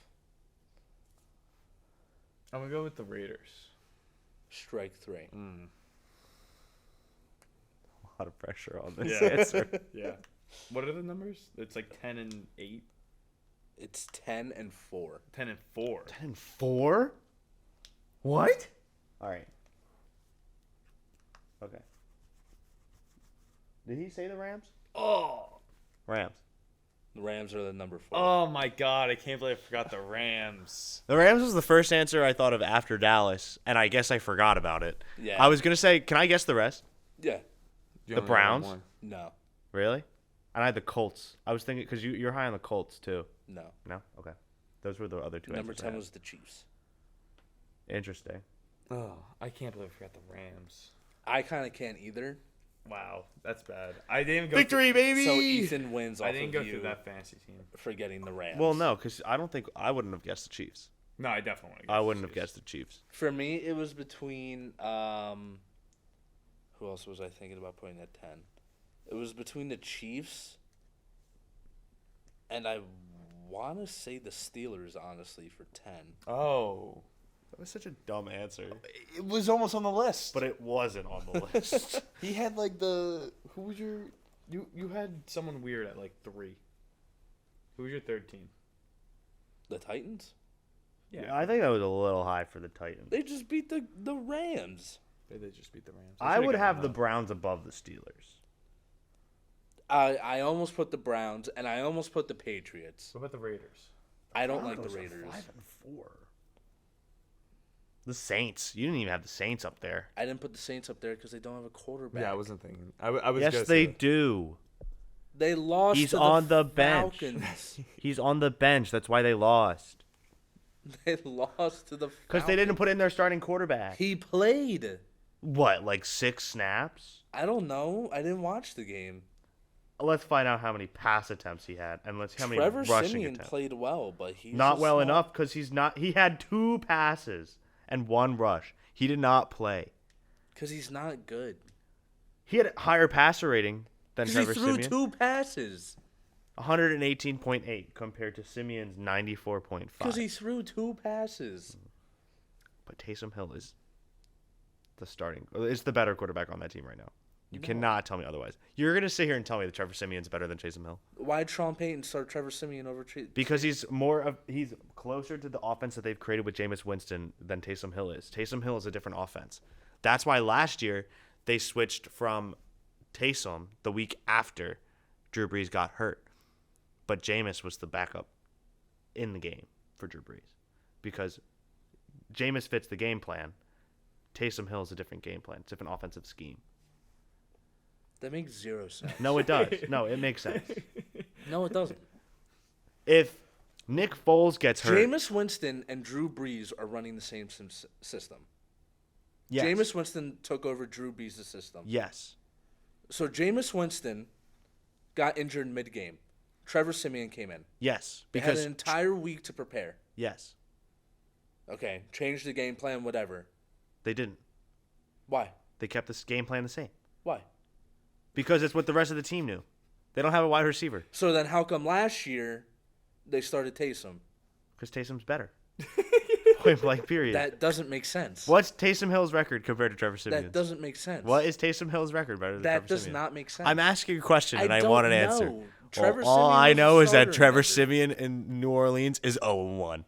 Speaker 2: I'm going to go with the Raiders.
Speaker 3: Strike 3.
Speaker 1: A lot of pressure on this
Speaker 2: Yeah.
Speaker 1: answer.
Speaker 2: Yeah. What are the numbers? It's like 10 and 8.
Speaker 3: It's 10 and 4.
Speaker 2: 10 and 4.
Speaker 1: 10-4? What? All right. Okay. Did he say the Rams?
Speaker 2: Oh.
Speaker 1: Rams.
Speaker 3: The Rams are the number 4.
Speaker 2: Oh my God! I can't believe I forgot the Rams.
Speaker 1: The Rams was the first answer I thought of after Dallas, and I guess I forgot about it.
Speaker 3: Yeah.
Speaker 1: I was going to say, can I guess the rest?
Speaker 3: Yeah.
Speaker 2: You
Speaker 1: The
Speaker 2: only have
Speaker 1: Browns?
Speaker 2: one.
Speaker 3: No.
Speaker 1: Really? And I had the Colts. I was thinking, because you're high on the Colts, too.
Speaker 3: No.
Speaker 1: No? Okay. Those were the other 2
Speaker 3: Number
Speaker 1: answers.
Speaker 3: 10 was the Chiefs.
Speaker 1: Interesting.
Speaker 2: Oh, I can't believe I forgot the Rams.
Speaker 3: I kind of can't either.
Speaker 2: Wow, that's bad. I didn't go.
Speaker 1: Victory, baby!
Speaker 3: So Ethan wins off
Speaker 2: I didn't
Speaker 3: of
Speaker 2: go
Speaker 3: you
Speaker 2: through that fantasy team.
Speaker 3: for getting the Rams.
Speaker 1: Well, no, because I wouldn't have guessed the Chiefs.
Speaker 2: No, I definitely.
Speaker 1: I wouldn't have guessed the Chiefs.
Speaker 3: For me, it was between who else was I thinking about putting at 10? It was between the Chiefs and I want to say the Steelers, honestly, for 10.
Speaker 2: Oh,
Speaker 1: That was such a dumb answer.
Speaker 2: it was almost on the list.
Speaker 1: But it wasn't on the list.
Speaker 2: He had like the who was your you had someone weird at like 3. Who was your third team?
Speaker 3: The Titans?
Speaker 1: Yeah, I think that was a little high for the Titans.
Speaker 3: They just beat the Rams.
Speaker 2: They just beat the Rams.
Speaker 1: I would have the Browns above the Steelers.
Speaker 3: I almost put the Browns, and I almost put the Patriots.
Speaker 2: What about the Raiders?
Speaker 3: I don't like the
Speaker 1: Broncos are
Speaker 3: Raiders.
Speaker 1: 5-4. The Saints. You didn't even have the Saints up there.
Speaker 3: I didn't put the Saints up there because they don't have a quarterback.
Speaker 2: Yeah, I wasn't thinking. I was.
Speaker 1: Yes,
Speaker 2: gonna
Speaker 1: they
Speaker 2: say-
Speaker 1: do.
Speaker 3: They lost.
Speaker 1: He's
Speaker 3: to
Speaker 1: on the bench.
Speaker 3: Falcons.
Speaker 1: He's on the bench. That's why they lost.
Speaker 3: They lost to the
Speaker 1: Because they didn't put in their starting quarterback.
Speaker 3: He played.
Speaker 1: What, like 6 snaps?
Speaker 3: I don't know. I didn't watch the game.
Speaker 1: Let's find out how many pass attempts he had, and let's see how many
Speaker 3: Trevor
Speaker 1: rushing
Speaker 3: Siemian
Speaker 1: attempts.
Speaker 3: played well, but he's
Speaker 1: Not
Speaker 3: just
Speaker 1: well
Speaker 3: not-
Speaker 1: enough because he's not. He had 2 passes and 1 rush. He did not play.
Speaker 3: Because he's not good.
Speaker 1: He had a higher passer rating than
Speaker 3: Because he
Speaker 1: Trevor
Speaker 3: threw
Speaker 1: Siemian.
Speaker 3: 2 passes.
Speaker 1: 118.8 compared to Simeon's 94.5.
Speaker 3: Because he threw 2 passes.
Speaker 1: But Taysom Hill is the starting. Is the better quarterback on that team right now. You
Speaker 3: No.
Speaker 1: cannot tell me otherwise. You're going to sit here and tell me that Trevor Simeon's better than Taysom Hill?
Speaker 3: Why did Sean Payton start Trevor Siemian over
Speaker 1: Because he's closer to the offense that they've created with Jameis Winston than Taysom Hill is. Taysom Hill is a different offense. That's why last year they switched from Taysom the week after Drew Brees got hurt. But Jameis was the backup in the game for Drew Brees. Because Jameis fits the game plan. Taysom Hill is a different game plan. It's a different offensive scheme.
Speaker 3: That makes 0 sense.
Speaker 1: No, it does. No, it makes sense.
Speaker 3: No, it doesn't.
Speaker 1: If Nick Foles gets hurt...
Speaker 3: Jameis Winston and Drew Brees are running the same system.
Speaker 1: Yes.
Speaker 3: Jameis Winston took over Drew Brees' system.
Speaker 1: Yes.
Speaker 3: So Jameis Winston got injured mid-game. Trevor Siemian came in.
Speaker 1: Yes.
Speaker 3: They had an entire week to prepare.
Speaker 1: Yes.
Speaker 3: Okay, change the game plan, whatever.
Speaker 1: They didn't.
Speaker 3: Why?
Speaker 1: They kept this game plan the same.
Speaker 3: Why?
Speaker 1: Because it's what the rest of the team knew. They don't have a wide receiver.
Speaker 3: So then how come last year they started Taysom?
Speaker 1: Because Taysom's better. Point blank, period.
Speaker 3: That doesn't make sense.
Speaker 1: What's Taysom Hill's record compared to Trevor Siemian's?
Speaker 3: That doesn't make sense.
Speaker 1: What is Taysom Hill's record better than
Speaker 3: That
Speaker 1: Trevor
Speaker 3: does
Speaker 1: Siemian?
Speaker 3: not make sense.
Speaker 1: I'm asking a question and I
Speaker 3: don't
Speaker 1: want an answer.
Speaker 3: know. Trevor
Speaker 1: All
Speaker 3: Siemian
Speaker 1: I
Speaker 3: was
Speaker 1: know
Speaker 3: the
Speaker 1: is that
Speaker 3: starter,
Speaker 1: Trevor
Speaker 3: remember?
Speaker 1: Siemian in New Orleans is 0-1.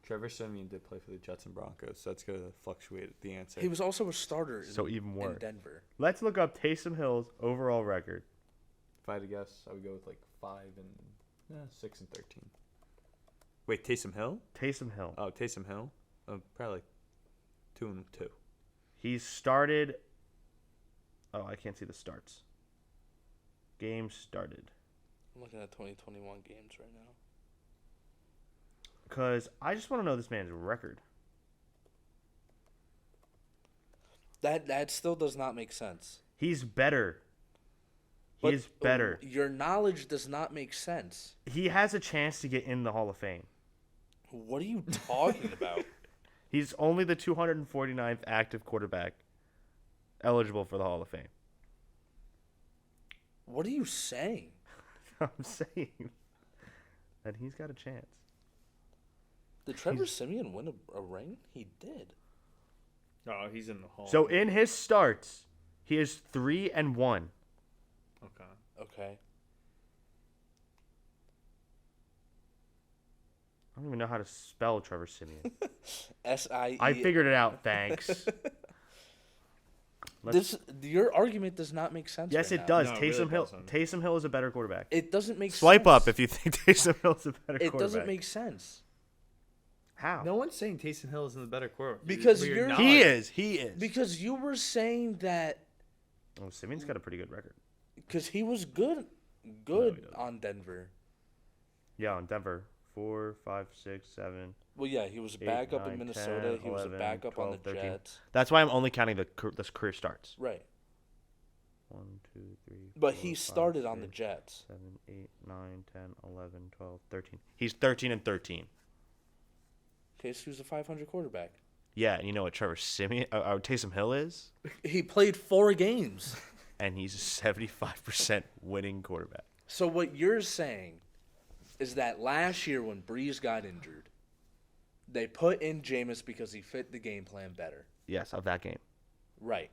Speaker 2: Trevor Siemian did play for the Jets and Broncos, so that's going to fluctuate the answer.
Speaker 3: He was also a starter
Speaker 1: So even
Speaker 3: in
Speaker 1: worse.
Speaker 3: Denver.
Speaker 1: Let's look up Taysom Hill's overall record.
Speaker 2: If I had to guess, I would go with like 6 and 13. Wait, Taysom Hill?
Speaker 1: Taysom Hill.
Speaker 2: Oh, Taysom Hill. Probably like 2 and 2.
Speaker 1: He's started. Oh, I can't see the starts. Game started.
Speaker 3: I'm looking at 2021 games right now.
Speaker 1: Because I just want to know this man's record.
Speaker 3: That still does not make sense.
Speaker 1: He's better. He
Speaker 3: But,
Speaker 1: is better.
Speaker 3: Your knowledge does not make sense.
Speaker 1: He has a chance to get in the Hall of Fame.
Speaker 3: What are you talking about?
Speaker 1: He's only the 249th active quarterback eligible for the Hall of Fame.
Speaker 3: What are you saying?
Speaker 1: I'm saying that he's got a chance.
Speaker 3: Did Trevor Siemian win a ring? He did.
Speaker 2: Oh, he's in the Hall.
Speaker 1: So in his starts, he is 3-1.
Speaker 2: Okay.
Speaker 3: Okay.
Speaker 1: I don't even know how to spell Trevor Siemian.
Speaker 3: S-I-E.
Speaker 1: I figured it out, thanks.
Speaker 3: Your argument does not make sense.
Speaker 1: Yes,
Speaker 3: right
Speaker 1: it
Speaker 3: now.
Speaker 1: does.
Speaker 2: No, it
Speaker 1: Taysom
Speaker 2: really
Speaker 1: Hill.
Speaker 2: doesn't.
Speaker 1: Taysom Hill is a better quarterback.
Speaker 3: It doesn't make
Speaker 1: Swipe
Speaker 3: sense.
Speaker 1: up if you think Taysom Hill is a better
Speaker 3: It
Speaker 1: quarterback.
Speaker 3: doesn't make sense.
Speaker 1: How?
Speaker 2: No one's saying Taysom Hill isn't the better quarterback.
Speaker 3: Because
Speaker 2: But
Speaker 3: you're-
Speaker 2: not.
Speaker 1: He is. He is.
Speaker 3: Because you were saying that
Speaker 1: Oh, Simeon's got a pretty good record.
Speaker 3: because he was good
Speaker 2: he doesn't.
Speaker 3: on Denver.
Speaker 1: Yeah, on Denver. 4, 5, 6, 7.
Speaker 3: Well, yeah, he was a
Speaker 1: 8,
Speaker 3: backup
Speaker 1: 9,
Speaker 3: in Minnesota.
Speaker 1: 10,
Speaker 3: he was a
Speaker 1: 11,
Speaker 3: backup
Speaker 1: 12,
Speaker 3: on the
Speaker 1: 13.
Speaker 3: Jets.
Speaker 1: That's why I'm only counting the career starts.
Speaker 3: Right.
Speaker 1: 1, 2, 3.
Speaker 3: But
Speaker 1: 4,
Speaker 3: he
Speaker 1: 5,
Speaker 3: started on the
Speaker 1: 6,
Speaker 3: Jets.
Speaker 1: 7, 8, 9, 10, 11, 12, 13. He's 13 and 13.
Speaker 3: Okay, so he was a 500 quarterback.
Speaker 1: Yeah, and you know what Trevor Taysom Hill is?
Speaker 3: He played 4 games.
Speaker 1: And he's a 75% winning quarterback.
Speaker 3: So what you're saying is that last year when Breeze got injured, they put in Jameis because he fit the game plan better.
Speaker 1: Yes, of that game.
Speaker 3: Right.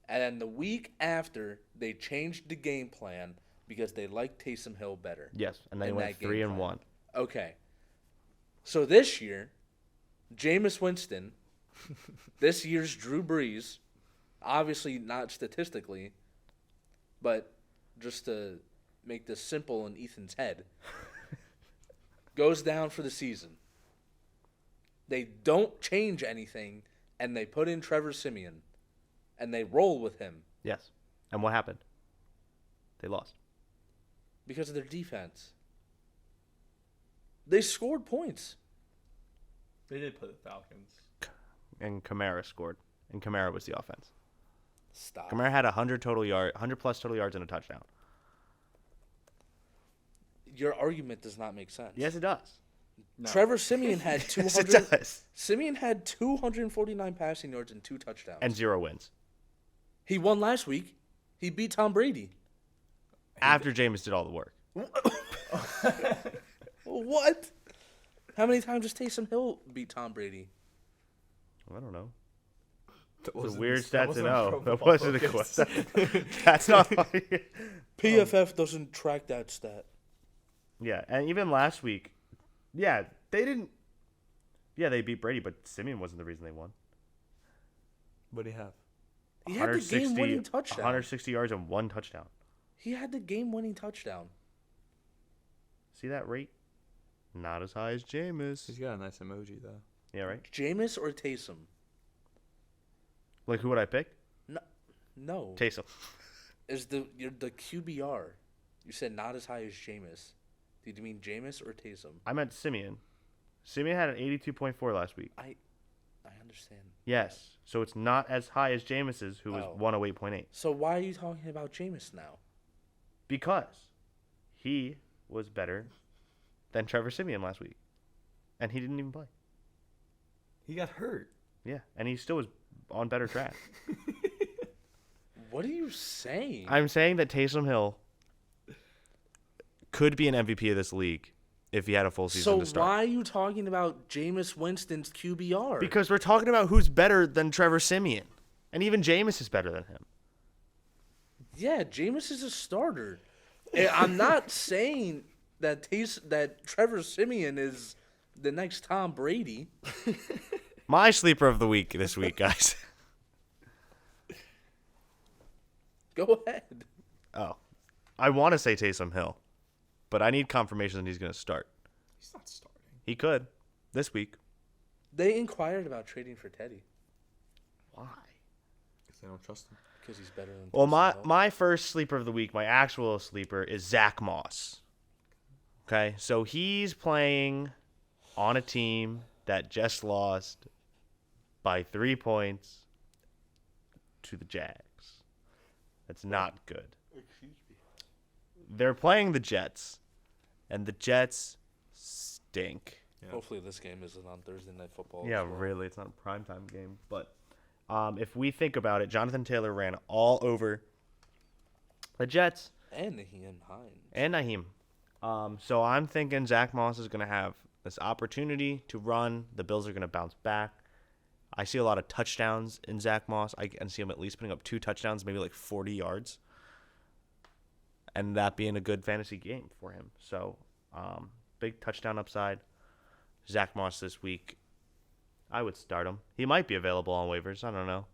Speaker 3: And then the week after, they changed the game plan because they liked Taysom Hill better.
Speaker 1: Yes, and they
Speaker 3: in
Speaker 1: went
Speaker 3: that game
Speaker 1: 3-1.
Speaker 3: plan. Okay. So this year, Jameis Winston, this year's Drew Brees, obviously not statistically, but just to make this simple in Ethan's head, goes down for the season. They don't change anything, and they put in Trevor Siemian, and they roll with him
Speaker 1: Yes. And what happened? They lost.
Speaker 3: because of their defense. They scored points.
Speaker 2: They did play the Falcons.
Speaker 1: And Kamara scored. And Kamara was the offense.
Speaker 3: Stop.
Speaker 1: Kamara had 100 plus total yards and a touchdown.
Speaker 3: Your argument does not make sense.
Speaker 1: Yes, it does.
Speaker 2: No.
Speaker 3: Trevor Siemian had
Speaker 1: Yes, it
Speaker 3: 200.
Speaker 1: does.
Speaker 3: Siemian had 249 passing yards and 2 touchdowns.
Speaker 1: And 0 wins.
Speaker 3: He won last week. He beat Tom Brady.
Speaker 1: After Jameis did all the work.
Speaker 3: What? How many times does Taysom Hill beat Tom Brady?
Speaker 1: I don't know.
Speaker 2: That
Speaker 1: It's a
Speaker 2: wasn't-
Speaker 1: weird
Speaker 2: that
Speaker 1: stat to
Speaker 2: wasn't on
Speaker 1: know.
Speaker 2: Pro
Speaker 1: That
Speaker 2: Football
Speaker 1: wasn't a
Speaker 2: Focus.
Speaker 1: question. That's not.
Speaker 3: PFF doesn't track that stat.
Speaker 1: Yeah, and even last week, yeah, they didn't. Yeah, they beat Brady, but Simeon wasn't the reason they won.
Speaker 2: What do you have?
Speaker 3: He had the game-winning touchdown.
Speaker 1: 160 yards and 1 touchdown.
Speaker 3: He had the game-winning touchdown.
Speaker 1: See that rate? Not as high as Jameis.
Speaker 2: He's got a nice emoji though.
Speaker 1: Yeah, right.
Speaker 3: Jameis or Taysom?
Speaker 1: Like who would I pick?
Speaker 3: No.
Speaker 1: Taysom.
Speaker 3: Is the QBR? You said not as high as Jameis. Did you mean Jameis or Taysom?
Speaker 1: I meant Simeon. Simeon had an 82.4 last week.
Speaker 3: I understand.
Speaker 1: Yes, so it's not as high as Jameis's, who was
Speaker 3: Oh.
Speaker 1: 108.8.
Speaker 3: So why are you talking about Jameis now?
Speaker 1: Because he was better than Trevor Simeon last week, and he didn't even play.
Speaker 2: He got hurt.
Speaker 1: Yeah, and he still was on better track.
Speaker 3: What are you saying?
Speaker 1: I'm saying that Taysom Hill could be an MVP of this league if he had a full season
Speaker 3: So
Speaker 1: to start.
Speaker 3: why are you talking about Jameis Winston's QBR?
Speaker 1: Because we're talking about who's better than Trevor Simeon, and even Jameis is better than him.
Speaker 3: yeah, Jameis is a starter. And I'm not saying that Trevor Siemian is the next Tom Brady.
Speaker 1: My sleeper of the week this week, guys.
Speaker 3: Go ahead.
Speaker 1: Oh, I want to say Taysom Hill, but I need confirmation that he's going to start.
Speaker 2: He's not starting.
Speaker 1: He could this week.
Speaker 3: They inquired about trading for Teddy
Speaker 1: Why?
Speaker 2: Because they don't trust him.
Speaker 3: because he's better than.
Speaker 1: Well,
Speaker 3: Taysom Hill.
Speaker 1: my first sleeper of the week, my actual sleeper, is Zach Moss. Okay, so he's playing on a team that just lost by 3 points to the Jags. That's not good.
Speaker 3: Excuse me.
Speaker 1: They're playing the Jets, and the Jets stink.
Speaker 2: Yeah.
Speaker 3: Hopefully this game isn't on Thursday Night Football.
Speaker 1: Yeah,
Speaker 3: as well.
Speaker 1: really, it's not a primetime game. But if we think about it, Jonathan Taylor ran all over the Jets
Speaker 3: And Naheem Hines.
Speaker 1: and Naheem. So I'm thinking Zach Moss is going to have this opportunity to run. The Bills are going to bounce back. I see a lot of touchdowns in Zach Moss. I can see him at least putting up 2 touchdowns, maybe like 40 yards. And that being a good fantasy game for him. So big touchdown upside. Zach Moss this week, I would start him. He might be available on waivers. I don't know.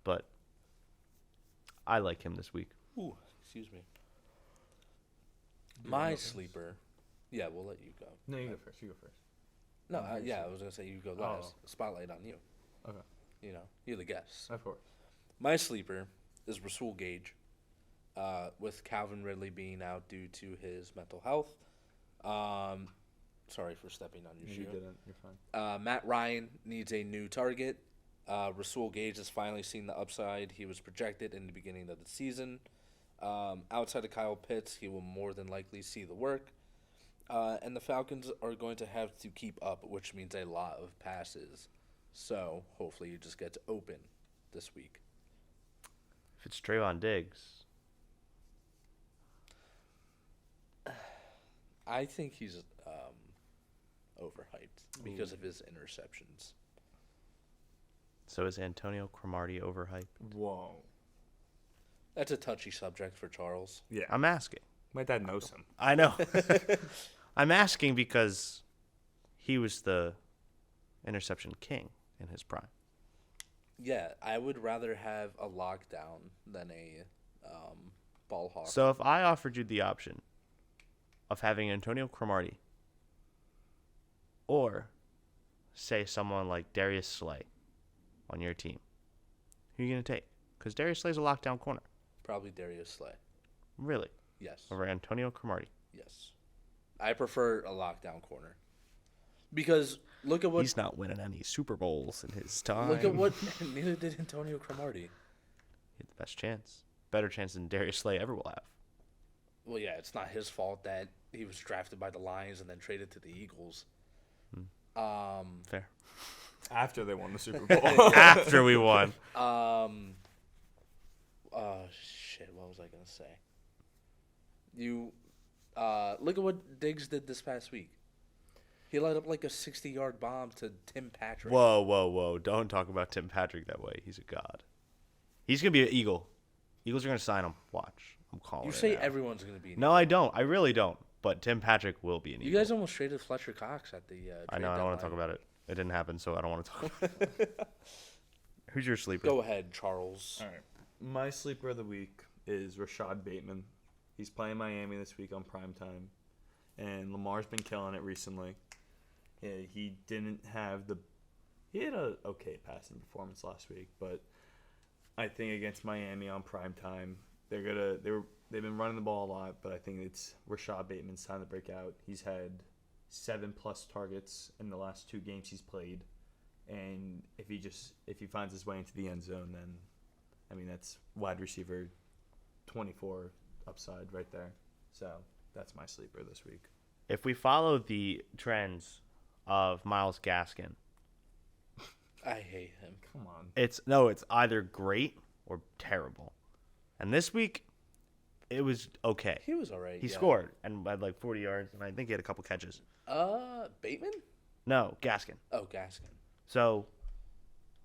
Speaker 1: But I like him this week.
Speaker 3: Ooh, excuse me. My sleeper. Yeah, we'll let you go.
Speaker 2: No, you go first. You go first.
Speaker 3: No, yeah, I was gonna say you go last. Spotlight on you.
Speaker 2: Okay.
Speaker 3: You know, you're the guest.
Speaker 2: Of course.
Speaker 3: My sleeper is Rasul Gage, with Calvin Ridley being out due to his mental health. Sorry for stepping on your shoe.
Speaker 2: You didn't. You're fine.
Speaker 3: Matt Ryan needs a new target. Rasul Gage has finally seen the upside he was projected in the beginning of the season. Outside of Kyle Pitts, he will more than likely see the work. And the Falcons are going to have to keep up, which means a lot of passes. So hopefully you just get to open this week.
Speaker 1: If it's Trayvon Diggs,
Speaker 3: I think he's overhyped because of his interceptions.
Speaker 1: so is Antonio Cromartie overhyped?
Speaker 2: Whoa.
Speaker 3: That's a touchy subject for Charles.
Speaker 2: Yeah.
Speaker 1: I'm asking.
Speaker 2: My dad knows him.
Speaker 1: I know. I'm asking because he was the interception king in his prime.
Speaker 3: Yeah, I would rather have a lockdown than a ball hawk.
Speaker 1: So if I offered you the option of having Antonio Cromartie or, say, someone like Darius Slay on your team, who are you going to take? Because Darius Slay's a lockdown corner.
Speaker 3: Probably Darius Slay.
Speaker 1: Really?
Speaker 3: Yes.
Speaker 1: Over Antonio Cromartie.
Speaker 3: Yes. I prefer a lockdown corner. Because look at what
Speaker 1: He's not winning any Super Bowls in his time.
Speaker 3: look at what neither did Antonio Cromartie.
Speaker 1: He had the best chance. Better chance than Darius Slay ever will have.
Speaker 3: Well, yeah, it's not his fault that he was drafted by the Lions and then traded to the Eagles.
Speaker 1: Fair.
Speaker 2: After they won the Super Bowl.
Speaker 1: After we won.
Speaker 3: Oh shit, what was I gonna say? You look at what Diggs did this past week. He let up like a 60-yard bomb to Tim Patrick.
Speaker 1: Whoa, whoa, whoa. Don't talk about Tim Patrick that way. He's a god. He's going to be an Eagle. Eagles are going to sign him. Watch. I'm calling
Speaker 3: You
Speaker 1: it
Speaker 3: say
Speaker 1: now.
Speaker 3: everyone's gonna be.
Speaker 1: No, I don't. I really don't. But Tim Patrick will be an
Speaker 3: You
Speaker 1: Eagle.
Speaker 3: guys almost traded Fletcher Cox at the.
Speaker 1: I know. I don't want to talk about it. It didn't happen, so I don't want to talk about it. Who's your sleeper?
Speaker 3: Go ahead, Charles.
Speaker 2: All right. My sleeper of the week is Rashad Bateman. He's playing Miami this week on primetime. And Lamar's been killing it recently. He didn't have the... He had a okay passing performance last week, but I think against Miami on primetime, they've been running the ball a lot, but I think it's Rashad Bateman's time to break out. He's had 7+ targets in the last 2 games he's played. And if he finds his way into the end zone, then I mean that's wide receiver 24 upside right there. So that's my sleeper this week.
Speaker 1: If we follow the trends of Myles Gaskin,
Speaker 3: I hate him.
Speaker 2: Come on.
Speaker 1: it's either great or terrible. And this week, it was okay.
Speaker 3: He was alright.
Speaker 1: He
Speaker 3: yeah.
Speaker 1: scored and had like 40 yards, and I think he had a couple catches.
Speaker 3: Bateman?
Speaker 1: No, Gaskin.
Speaker 3: Oh, Gaskin.
Speaker 1: So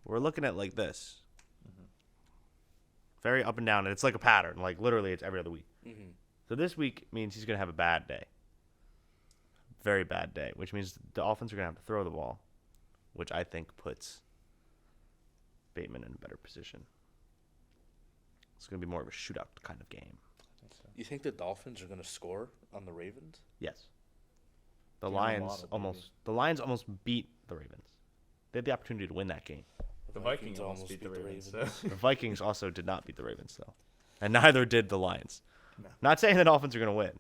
Speaker 1: we're looking at like this. Very up and down, and it's like a pattern. Like literally, it's every other week.
Speaker 3: Mm-hmm.
Speaker 1: So this week means he's going to have a bad day. Very bad day, which means the offense are going to have to throw the ball, which I think puts Bateman in a better position. It's going to be more of a shootout kind of game.
Speaker 3: You think the Dolphins are going to score on the Ravens?
Speaker 1: Yes. The
Speaker 2: Game a
Speaker 1: Lions
Speaker 2: lot of
Speaker 1: almost beat the Ravens. They had the opportunity to win that game.
Speaker 2: The Vikings almost beat the Ravens. So.
Speaker 1: The Vikings also did not beat the Ravens, though. And neither did the Lions.
Speaker 2: No.
Speaker 1: Not saying the Dolphins are going to win. I'm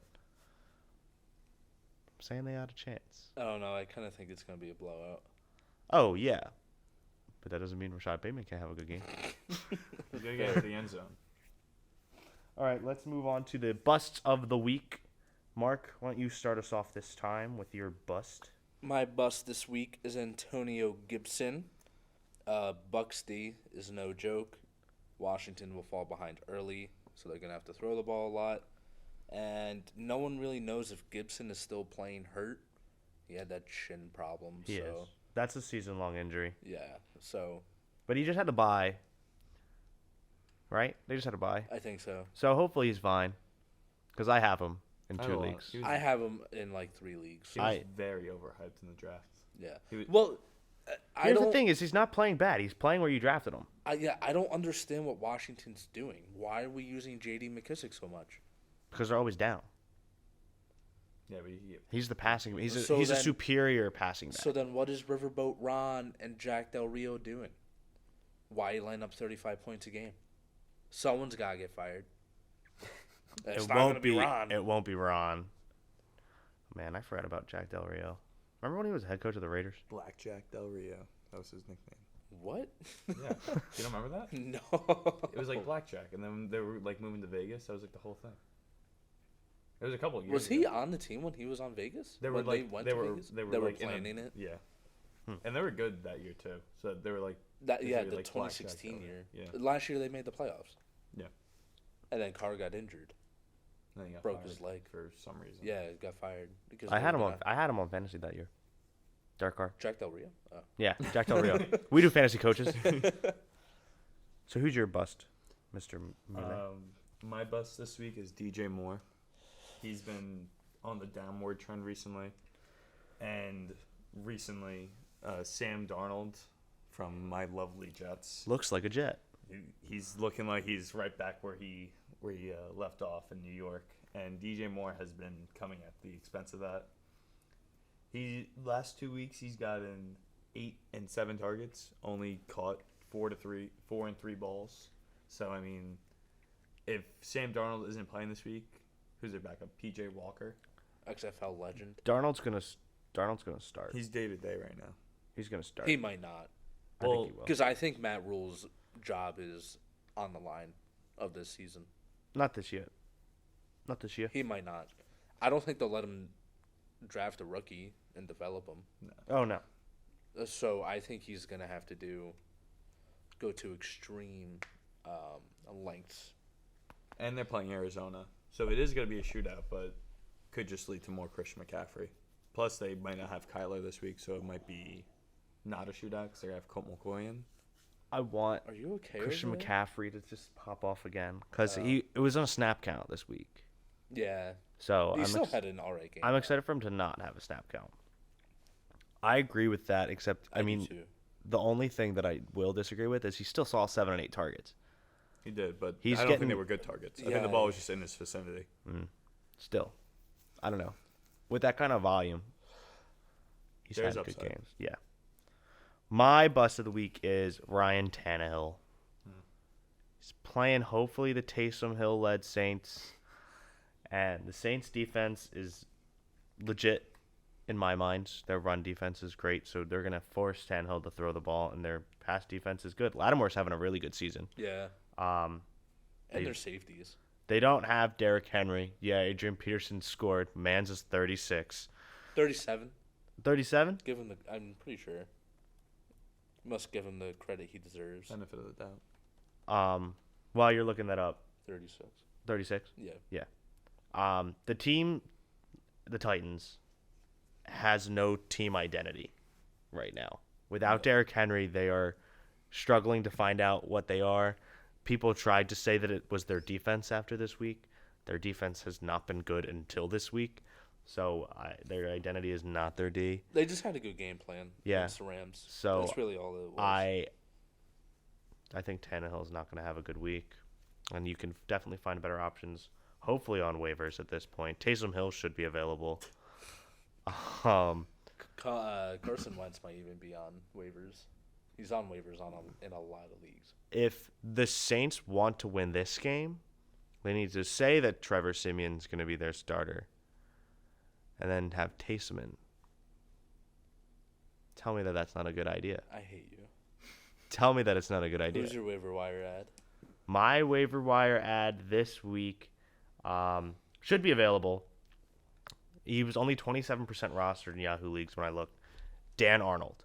Speaker 1: saying they had a chance.
Speaker 3: I don't know. I kind of think it's going to be a blowout.
Speaker 1: Oh, yeah. But that doesn't mean Rashad Bateman can't have a good game.
Speaker 2: He's going to get into the end zone.
Speaker 1: All right, let's move on to the busts of the week. Mark, why don't you start us off this time with your bust?
Speaker 3: My bust this week is Antonio Gibson. Bucks D is no joke. Washington will fall behind early, so they're going to have to throw the ball a lot. And no one really knows if Gibson is still playing hurt. He had that shin problem.
Speaker 1: He is. That's a season-long injury.
Speaker 3: Yeah, so.
Speaker 1: But he just had to bye. Right? They just had to bye.
Speaker 3: I think so.
Speaker 1: So hopefully he's fine. Because I have him in
Speaker 2: I
Speaker 1: 2
Speaker 2: don't know.
Speaker 1: leagues.
Speaker 3: I have him in like 3 leagues.
Speaker 2: He was very overhyped in the draft.
Speaker 3: Yeah.
Speaker 2: Was,
Speaker 3: well, I
Speaker 1: Here's
Speaker 3: don't.
Speaker 1: the thing is he's not playing bad. He's playing where you drafted him.
Speaker 3: I don't understand what Washington's doing. Why are we using J.D. McKissick so much?
Speaker 1: Because they're always down.
Speaker 2: yeah, but
Speaker 1: He's the passing. He's a
Speaker 3: So then-
Speaker 1: superior passing back.
Speaker 3: So then what is Riverboat Ron and Jack Del Rio doing? Why line up 35 points a game? Someone's got to get fired. It's not gonna be Ron.
Speaker 1: It won't be Ron. Man, I forgot about Jack Del Rio. Remember when he was head coach of the Raiders?
Speaker 2: Blackjack Del Rio. That was his nickname.
Speaker 3: What?
Speaker 2: Yeah. You don't remember that?
Speaker 3: No.
Speaker 2: It was like Blackjack, and then they were like moving to Vegas. That was like the whole thing. It was a couple of years
Speaker 3: Was he
Speaker 2: ago.
Speaker 3: on the team when he was on Vegas?
Speaker 2: They were
Speaker 3: When
Speaker 2: like
Speaker 3: went
Speaker 2: they
Speaker 3: to
Speaker 2: were
Speaker 3: Vegas?
Speaker 2: they were like
Speaker 3: planning it.
Speaker 2: Yeah.
Speaker 1: Hmm.
Speaker 2: And they were good that year too. So they were like
Speaker 3: That yeah,
Speaker 2: basically
Speaker 3: the
Speaker 2: like
Speaker 3: 2016
Speaker 2: Blackjack
Speaker 3: year.
Speaker 2: Yeah.
Speaker 3: Last year they made the playoffs.
Speaker 2: Yeah.
Speaker 3: And then Carr got injured.
Speaker 2: And then he got
Speaker 3: Broke
Speaker 2: fired
Speaker 3: his leg.
Speaker 2: for some reason.
Speaker 3: Yeah, he got fired because
Speaker 1: I
Speaker 3: they
Speaker 1: had
Speaker 3: were
Speaker 1: him on.
Speaker 3: gonna-
Speaker 1: I had him on fantasy that year. Derek Carr.
Speaker 3: Jack Del Rio. Oh.
Speaker 1: Yeah, Jack Del Rio. We do fantasy coaches. So who's your bust, Mr. Mule?
Speaker 2: My bust this week is DJ Moore. He's been on the downward trend recently, and recently Sam Darnold from my lovely Jets.
Speaker 1: Looks like a Jet.
Speaker 2: He's looking like he's right back where he left off in New York, and DJ Moore has been coming at the expense of that. He last 2 weeks he's gotten 8 and 7 targets, only caught 4 and 3 balls. So I mean, if Sam Darnold isn't playing this week, who's their backup? PJ Walker.
Speaker 3: XFL legend.
Speaker 1: Darnold's gonna start.
Speaker 2: He's day to day right now.
Speaker 1: He's gonna start.
Speaker 3: He might not.
Speaker 1: I think he will.
Speaker 3: Because I think Matt Rule's job is on the line of this season.
Speaker 1: Not this year. Not this year.
Speaker 3: He might not. I don't think they'll let him draft a rookie and develop him.
Speaker 1: Oh no.
Speaker 3: So I think he's going to have to go to extreme lengths.
Speaker 2: And they're playing Arizona, so it is going to be a shootout, but could just lead to more Christian McCaffrey. Plus, they might not have Kyler this week, so it might be not a shootout because they have Colt McCoy in.
Speaker 1: I want
Speaker 3: Are you okay?
Speaker 1: Christian
Speaker 3: over there?
Speaker 1: McCaffrey to just pop off again because it was on a snap count this week.
Speaker 3: Yeah.
Speaker 1: So
Speaker 3: He still had an alright game.
Speaker 1: I'm excited for him to not have a snap count. I agree with that, except I
Speaker 3: do
Speaker 1: mean,
Speaker 3: too.
Speaker 1: the only thing that I will disagree with is he still saw 7 and 8 targets.
Speaker 2: He did, but
Speaker 1: He's
Speaker 2: I don't
Speaker 1: getting-
Speaker 2: think they were good targets. I
Speaker 3: Yeah.
Speaker 2: think the ball was just in his vicinity.
Speaker 1: Still, I don't know. With that kind of volume, he's
Speaker 2: There's
Speaker 1: had good
Speaker 2: upside.
Speaker 1: games. Yeah. My bust of the week is Ryan Tannehill. He's playing hopefully the Taysom Hill led Saints, and the Saints defense is legit in my mind. Their run defense is great, so they're gonna force Tannehill to throw the ball, and their pass defense is good. Lattimore's having a really good season.
Speaker 3: Yeah.
Speaker 1: Um,
Speaker 3: And
Speaker 1: They-
Speaker 3: their safeties.
Speaker 1: they don't have Derrick Henry. Yeah, Adrian Peterson scored. Mans is 36.
Speaker 3: 37.
Speaker 1: 37?
Speaker 3: Give him the. I'm pretty sure. Must give him the credit he deserves.
Speaker 2: Benefit of the doubt.
Speaker 1: While you're looking that up,
Speaker 3: 36.
Speaker 1: 36.
Speaker 3: Yeah.
Speaker 1: The team, the Titans, has no team identity right now. Without Derrick Henry, they are struggling to find out what they are. People tried to say that it was their defense after this week. Their defense has not been good until this week. So their identity is not their D.
Speaker 3: They just had a good game plan.
Speaker 1: Yeah.
Speaker 3: Against the Rams.
Speaker 1: So
Speaker 3: That's really all it was.
Speaker 1: I think Tannehill's not going to have a good week, and you can definitely find better options hopefully on waivers at this point. Taysom Hill should be available. Um,
Speaker 3: Carson Wentz might even be on waivers. He's on waivers in a lot of leagues.
Speaker 1: if the Saints want to win this game, they need to say that Trevor Siemian's going to be their starter and then have Taysom in. Tell me that that's not a good idea.
Speaker 3: I hate you.
Speaker 1: Tell me that it's not a good idea.
Speaker 3: Who's your waiver wire ad?
Speaker 1: My waiver wire ad this week should be available. He was only 27% rostered in Yahoo leagues when I looked. Dan Arnold.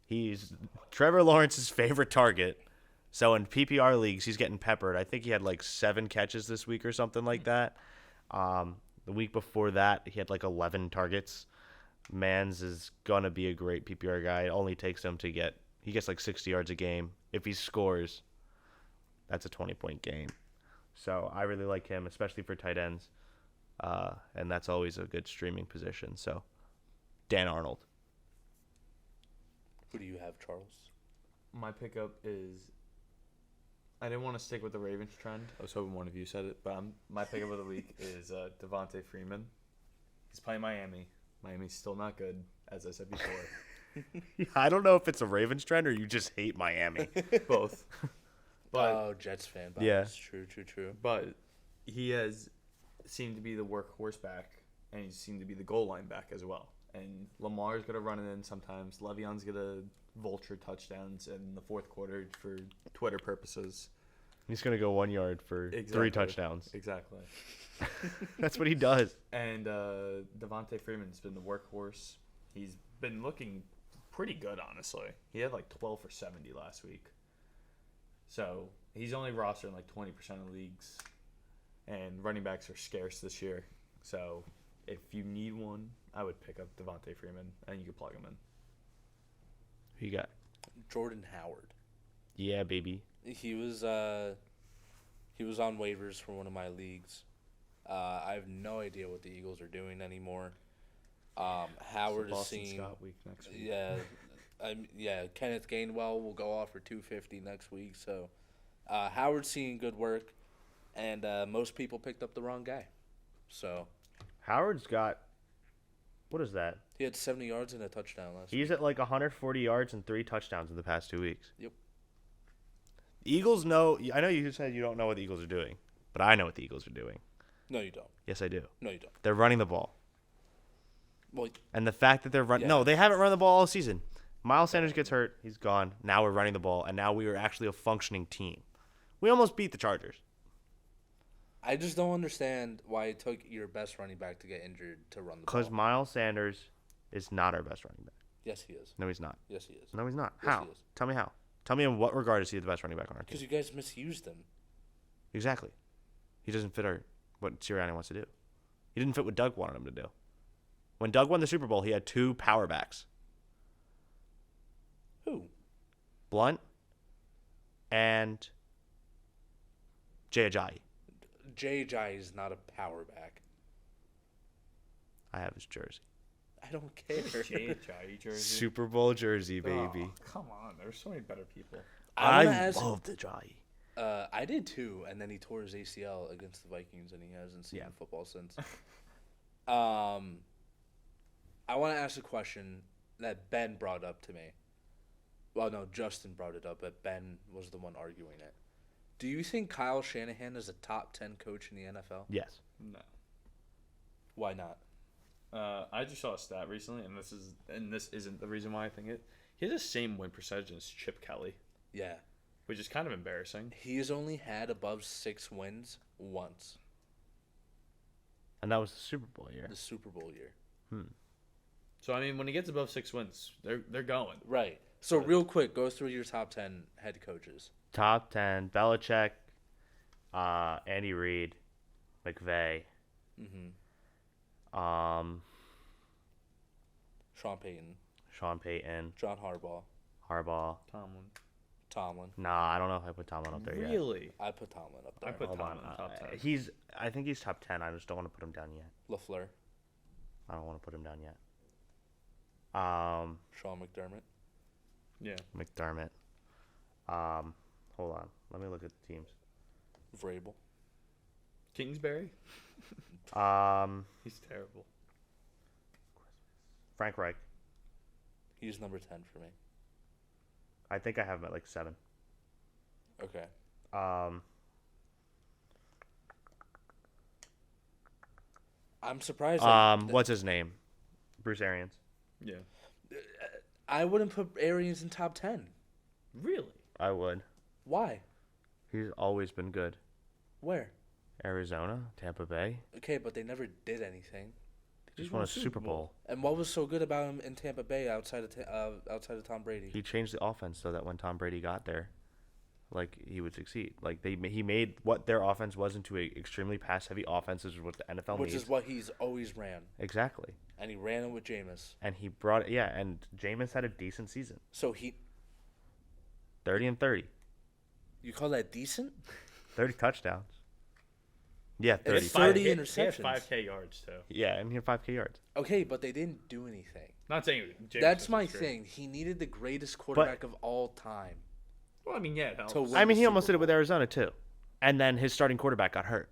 Speaker 1: He's Trevor Lawrence's favorite target. So in PPR leagues, he's getting peppered. I think he had like 7 catches this week or something like that. The week before that, he had like 11 targets. Mans is going to be a great PPR guy. It only takes him to he gets like 60 yards a game. If he scores, that's a 20-point game. So I really like him, especially for tight ends. And that's always a good streaming position. So Dan Arnold.
Speaker 3: Who do you have, Charles?
Speaker 2: My pickup is. I didn't want to stick with the Ravens trend. I was hoping one of you said it, but my pickup of the week is Devontae Freeman. He's playing Miami. Miami's still not good, as I said before.
Speaker 1: I don't know if it's a Ravens trend or you just hate Miami.
Speaker 2: Both.
Speaker 3: But Jets fan. Bias.
Speaker 1: Yeah.
Speaker 3: True.
Speaker 2: But he has seemed to be the workhorse back, and he seemed to be the goal line back as well. And Lamar's going to run it in sometimes. Le'Veon's going to vulture touchdowns in the fourth quarter for Twitter purposes.
Speaker 1: He's going to go 1 yard for 3 touchdowns.
Speaker 2: Exactly.
Speaker 1: That's what he does.
Speaker 2: And Devontae Freeman's been the workhorse. He's been looking pretty good, honestly. He had like 12 for 70 last week. So he's only rostered in like 20% of leagues. And running backs are scarce this year. So if you need one, I would pick up Devontae Freeman, and you could plug him in.
Speaker 1: Who you got?
Speaker 3: Jordan Howard.
Speaker 1: Yeah, baby.
Speaker 3: He was on waivers for one of my leagues. I have no idea what the Eagles are doing anymore. Howard is seeing
Speaker 2: Scott week next week.
Speaker 3: Yeah, Kenneth Gainwell will go off for 250 next week. So Howard's seeing good work, and most people picked up the wrong guy. So
Speaker 1: Howard's got, what is that?
Speaker 3: he had 70 yards and a touchdown last week.
Speaker 1: He's at like 140 yards and 3 touchdowns in the past 2 weeks.
Speaker 3: Yep.
Speaker 1: The Eagles know. I know you said you don't know what the Eagles are doing, but I know what the Eagles are doing.
Speaker 3: No, you don't.
Speaker 1: Yes, I do.
Speaker 3: No, you don't.
Speaker 1: They're running the ball.
Speaker 3: Well,
Speaker 1: And the fact that they're running.
Speaker 3: Yeah.
Speaker 1: No, they haven't run the ball all season. Miles Sanders gets hurt. He's gone. Now we're running the ball, and now we are actually a functioning team. We almost beat the Chargers.
Speaker 3: I just don't understand why it took your best running back to get injured to run the ball.
Speaker 1: Because Miles Sanders is not our best running back.
Speaker 3: Yes, he is.
Speaker 1: No, he's not.
Speaker 3: Yes, he is.
Speaker 1: No, he's not.
Speaker 3: Yes,
Speaker 1: How?
Speaker 3: he is.
Speaker 1: Tell me how. Tell me in what regard is he the best running back on our
Speaker 3: Because
Speaker 1: team?
Speaker 3: you guys misused him.
Speaker 1: Exactly. He doesn't fit what Sirianni wants to do. He didn't fit what Doug wanted him to do. When Doug won the Super Bowl, he had 2 power backs.
Speaker 3: Who?
Speaker 1: Blunt and Jay Ajayi.
Speaker 3: Jay Ajayi is not a power back.
Speaker 1: I have his jersey.
Speaker 3: I don't care.
Speaker 2: Jersey.
Speaker 1: Super Bowl jersey, baby.
Speaker 2: Oh, come on. There's so many better people.
Speaker 3: I
Speaker 1: I loved Ajayi.
Speaker 3: I did too, and then he tore his ACL against the Vikings, and he hasn't seen football since. I want to ask a question that Ben brought up to me. Well, no, Justin brought it up, but Ben was the one arguing it. Do you think Kyle Shanahan is a top 10 coach in the NFL?
Speaker 1: Yes.
Speaker 2: No.
Speaker 3: Why not?
Speaker 2: I just saw a stat recently, and this isn't the reason why I think it. He has the same win percentage as Chip Kelly,
Speaker 3: Yeah.
Speaker 2: which is kind of embarrassing.
Speaker 3: He's only had above 6 wins once,
Speaker 1: And that was the Super Bowl year.
Speaker 3: the Super Bowl year.
Speaker 2: So I mean, when he gets above 6 wins, they're going.
Speaker 3: Right. So real quick, go through your top 10 head coaches.
Speaker 1: Top 10, Belichick, Andy Reid, McVay,
Speaker 3: Mm-hmm.
Speaker 1: Sean Payton,
Speaker 3: John Harbaugh,
Speaker 1: Harbaugh.
Speaker 3: Tomlin.
Speaker 1: Nah, I don't know if I put Tomlin up there yet.
Speaker 2: Really?
Speaker 3: I put Tomlin up there.
Speaker 2: I put
Speaker 1: Hold
Speaker 2: Tomlin
Speaker 1: on.
Speaker 2: in top 10.
Speaker 1: I think he's top 10. I just don't want to put him down yet.
Speaker 3: LaFleur,
Speaker 1: I don't want to put him down yet.
Speaker 3: Sean McDermott.
Speaker 2: Yeah.
Speaker 1: McDermott. Hold on. Let me look at the teams.
Speaker 3: Vrabel.
Speaker 2: Kingsbury? He's terrible.
Speaker 1: Frank Reich.
Speaker 3: He's number 10 for me.
Speaker 1: I think I have him at like 7.
Speaker 3: Okay. I'm surprised.
Speaker 1: What's his name? Bruce Arians.
Speaker 2: Yeah.
Speaker 3: I wouldn't put Arians in top 10.
Speaker 2: Really?
Speaker 1: I would.
Speaker 3: Why?
Speaker 1: He's always been good.
Speaker 3: Where?
Speaker 1: Arizona, Tampa Bay.
Speaker 3: Okay, but they never did anything.
Speaker 1: Just won a Super Bowl.
Speaker 3: And what was so good about him in Tampa Bay outside of Tom Brady?
Speaker 1: He changed the offense so that when Tom Brady got there, like, he would succeed. Like, he made what their offense was into a extremely pass-heavy offense, which is what the NFL
Speaker 3: Which
Speaker 1: needs.
Speaker 3: is what he's always ran.
Speaker 1: Exactly.
Speaker 3: And he ran it with Jameis.
Speaker 1: And he brought it, yeah, and Jameis had a decent season.
Speaker 3: So he...
Speaker 1: 30 and 30.
Speaker 3: You call that decent?
Speaker 1: 30 touchdowns. Yeah, 30.
Speaker 3: It's 30
Speaker 2: He had
Speaker 3: interceptions.
Speaker 2: 5K yards, too.
Speaker 1: Yeah, and he had 5K yards.
Speaker 3: Okay, but they didn't do anything.
Speaker 2: Not saying James
Speaker 3: That's
Speaker 2: was
Speaker 3: my
Speaker 2: great.
Speaker 3: thing. He needed the greatest quarterback of all time.
Speaker 2: Well, I mean, yeah, it helps.
Speaker 3: To win
Speaker 1: I mean,
Speaker 3: the
Speaker 1: he almost
Speaker 3: Super
Speaker 1: did it with
Speaker 3: Bowl.
Speaker 1: Arizona, too. And then his starting quarterback got hurt.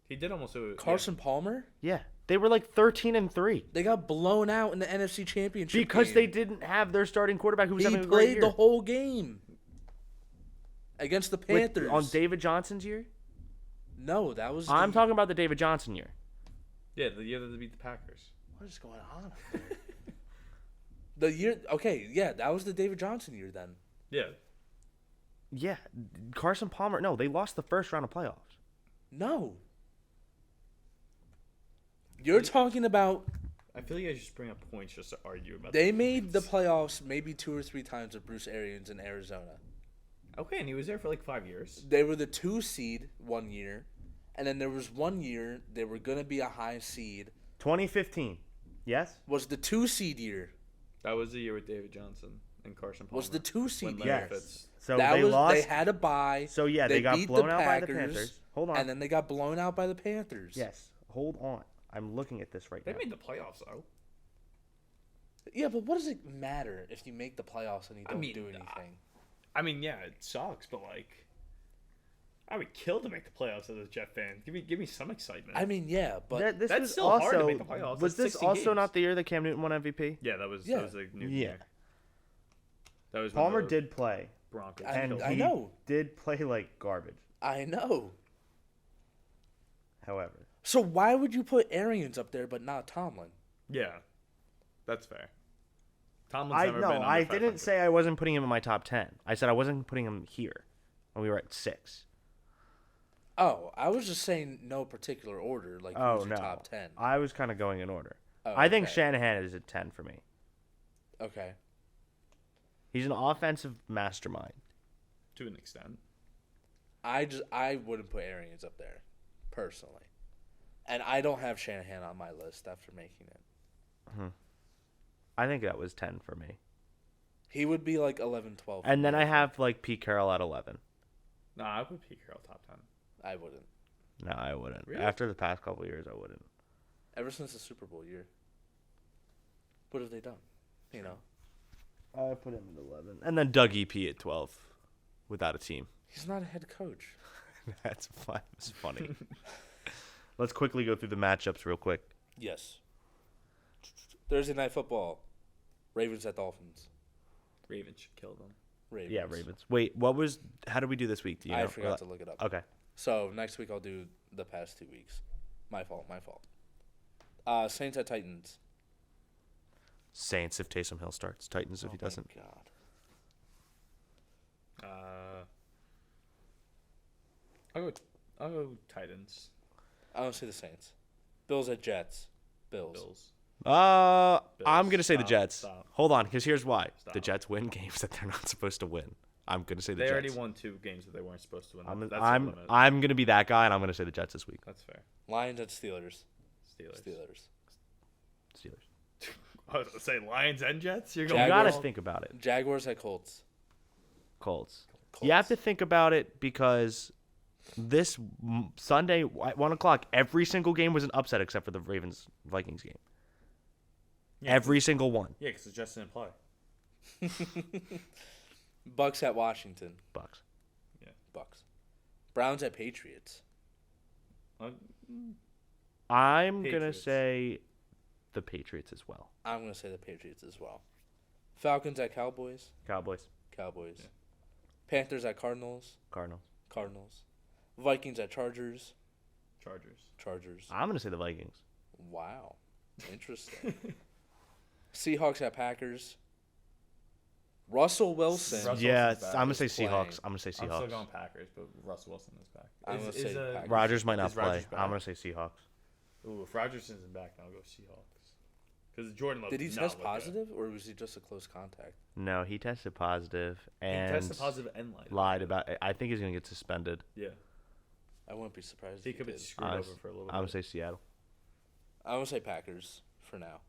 Speaker 2: He did almost do it.
Speaker 3: Carson Palmer?
Speaker 1: Yeah. They were like 13 and 3.
Speaker 3: They got blown out in the NFC Championship
Speaker 1: Because
Speaker 3: game.
Speaker 1: they didn't have their starting quarterback who was
Speaker 3: He
Speaker 1: having a great
Speaker 3: played
Speaker 1: year.
Speaker 3: the whole game against the
Speaker 1: Wait,
Speaker 3: Panthers.
Speaker 1: on David Johnson's year?
Speaker 3: No, that was.
Speaker 1: I'm talking about the David Johnson year.
Speaker 2: Yeah, the year that they beat the Packers.
Speaker 3: What is going on? Up there? The year. Okay, yeah, that was the David Johnson year then.
Speaker 2: Yeah.
Speaker 1: Yeah. Carson Palmer. No, they lost the first round of playoffs.
Speaker 3: No. You're talking about.
Speaker 2: I feel like I just bring up points just to argue about
Speaker 3: They made the playoffs maybe 2 or 3 times with Bruce Arians in Arizona.
Speaker 2: Okay, and he was there for like 5 years.
Speaker 3: They were the 2 seed one year, and then there was one year they were gonna be a high seed.
Speaker 1: 2015. Yes?
Speaker 3: Was the 2 seed year?
Speaker 2: That was the year with David Johnson and Carson Palmer.
Speaker 3: Was the 2 seed
Speaker 2: When
Speaker 3: year?
Speaker 2: Larry
Speaker 1: Yes.
Speaker 2: Fitz-
Speaker 1: So
Speaker 3: that
Speaker 1: they
Speaker 3: was
Speaker 1: lost.
Speaker 3: they had a bye.
Speaker 1: So, yeah, they got
Speaker 3: beat
Speaker 1: blown
Speaker 3: the
Speaker 1: out by the
Speaker 3: Packers,
Speaker 1: Panthers. Hold on.
Speaker 3: And then they got blown out by the Panthers.
Speaker 1: Yes. Hold on. I'm looking at this right
Speaker 2: They
Speaker 1: now.
Speaker 2: made the playoffs, though.
Speaker 3: Yeah, but what does it matter if you make the playoffs and you don't do anything?
Speaker 2: I mean, yeah, it sucks, but like, I would kill to make the playoffs as a Jet fan. Give me some excitement.
Speaker 3: I mean, yeah, but
Speaker 1: This
Speaker 2: that's
Speaker 1: was
Speaker 2: still
Speaker 1: also,
Speaker 2: hard to make the playoffs.
Speaker 1: Was
Speaker 2: That's
Speaker 1: this
Speaker 2: 16
Speaker 1: also
Speaker 2: games.
Speaker 1: not the year that Cam Newton won MVP?
Speaker 2: yeah, that was
Speaker 3: Yeah.
Speaker 2: the new
Speaker 1: Yeah.
Speaker 2: year. That was when
Speaker 1: Palmer
Speaker 2: the
Speaker 1: did play.
Speaker 2: Broncos.
Speaker 3: I-
Speaker 1: And
Speaker 2: killed
Speaker 3: I
Speaker 1: he
Speaker 2: them.
Speaker 3: know.
Speaker 1: did play like garbage.
Speaker 3: I know.
Speaker 1: However.
Speaker 3: So why would you put Arians up there but not Tomlin?
Speaker 2: Yeah, that's fair. Tomlin's never been under
Speaker 1: I
Speaker 2: 500.
Speaker 1: didn't say I wasn't putting him in my top 10. I said I wasn't putting him here when we were at 6.
Speaker 3: Oh, I was just saying no particular order, like
Speaker 1: Oh,
Speaker 3: who's your
Speaker 1: no.
Speaker 3: top 10.
Speaker 1: I was kind of going in order.
Speaker 3: Oh,
Speaker 1: I think
Speaker 3: okay.
Speaker 1: Shanahan is at 10 for me.
Speaker 3: Okay.
Speaker 1: He's an offensive mastermind.
Speaker 2: to an extent.
Speaker 3: I wouldn't put Arians up there, personally. And I don't have Shanahan on my list after making it.
Speaker 1: I think that was 10 for me.
Speaker 3: He would be like 11, 12.
Speaker 1: And then I have like Pete Carroll at 11.
Speaker 2: No, I would Pete Carroll top 10.
Speaker 3: I wouldn't.
Speaker 1: No, I wouldn't.
Speaker 2: Really?
Speaker 1: After the past couple of years, I wouldn't.
Speaker 3: Ever since the Super Bowl year. What have they done? You know?
Speaker 1: I put him at 11. And then Doug EP at 12 without a team.
Speaker 3: He's not a head coach.
Speaker 1: That's fun. It's funny. Let's quickly go through the matchups real quick.
Speaker 3: Yes. Thursday Night Football. Ravens at Dolphins.
Speaker 2: Ravens should kill them.
Speaker 3: Ravens.
Speaker 1: Yeah, Ravens. Wait, how did we do this week? Do you know?
Speaker 3: I forgot to look it up.
Speaker 1: Okay.
Speaker 3: So next week I'll do the past 2 weeks. My fault. Saints at Titans.
Speaker 1: Saints if Taysom Hill starts. Titans if he doesn't.
Speaker 3: Oh, my God.
Speaker 2: I'll go Titans.
Speaker 3: I don't see the Saints. Bills at Jets. Bills.
Speaker 1: I'm going to say the
Speaker 2: Stop,
Speaker 1: Jets.
Speaker 2: stop.
Speaker 1: Hold on, because here's why. The
Speaker 2: Stop.
Speaker 1: Jets win games that they're not supposed to win. I'm going to say the
Speaker 2: They
Speaker 1: Jets.
Speaker 2: already won 2 games that they weren't supposed to win. That's the
Speaker 1: I'm
Speaker 2: limit.
Speaker 1: going to be that guy, and I'm going to say the Jets this week.
Speaker 2: That's fair.
Speaker 3: Lions at Steelers.
Speaker 2: Steelers.
Speaker 1: Steelers.
Speaker 2: I was going to say Lions and Jets? You're
Speaker 1: You
Speaker 2: going
Speaker 1: got to
Speaker 3: Jaguars.
Speaker 1: think about it.
Speaker 3: Jaguars at Colts.
Speaker 1: Colts. You have to
Speaker 3: Colts.
Speaker 1: think about it because this Sunday at 1 o'clock, every single game was an upset except for the Ravens-Vikings game.
Speaker 2: Yeah,
Speaker 1: Every single one.
Speaker 2: Yeah, because the Jets didn't play.
Speaker 3: Bucks at Washington.
Speaker 1: Bucks.
Speaker 3: Bucks. Browns at Patriots.
Speaker 1: I'm going to
Speaker 2: Patriots.
Speaker 1: say the Patriots as well.
Speaker 3: I'm going to say the Patriots as well. Falcons at Cowboys.
Speaker 1: Cowboys.
Speaker 3: Cowboys.
Speaker 2: Yeah.
Speaker 3: Panthers at Cardinals.
Speaker 1: Cardinals.
Speaker 3: Cardinals. Vikings at Chargers.
Speaker 2: Chargers.
Speaker 3: Chargers.
Speaker 1: I'm going to say the Vikings.
Speaker 3: Wow. Interesting. Seahawks at Packers. Russell Wilson.
Speaker 2: Russell
Speaker 1: Yeah,
Speaker 2: Wilson's back.
Speaker 1: I'm going to say
Speaker 3: He's playing.
Speaker 1: Seahawks. I'm going to say
Speaker 2: I'm still
Speaker 1: Seahawks.
Speaker 2: going Packers, but Russell Wilson is back.
Speaker 3: I'm gonna say Packers.
Speaker 1: Rodgers might not
Speaker 2: is
Speaker 1: play.
Speaker 2: Rodgers back?
Speaker 1: I'm going to say Seahawks.
Speaker 2: Ooh, if Rodgers isn't back, then I'll go Seahawks. Because Jordan Love
Speaker 3: Did he
Speaker 2: does not
Speaker 3: test
Speaker 2: look good.
Speaker 3: positive, or was he just a close contact?
Speaker 1: No, he tested positive
Speaker 2: He
Speaker 1: and
Speaker 2: tested positive and
Speaker 1: lied about it. I think he's going to get suspended.
Speaker 2: Yeah.
Speaker 3: I wouldn't be surprised
Speaker 2: He
Speaker 3: if
Speaker 2: could be
Speaker 3: did.
Speaker 2: screwed over for a little
Speaker 1: I'm going
Speaker 2: bit.
Speaker 1: to say Seattle.
Speaker 3: I'm going to say Packers for now.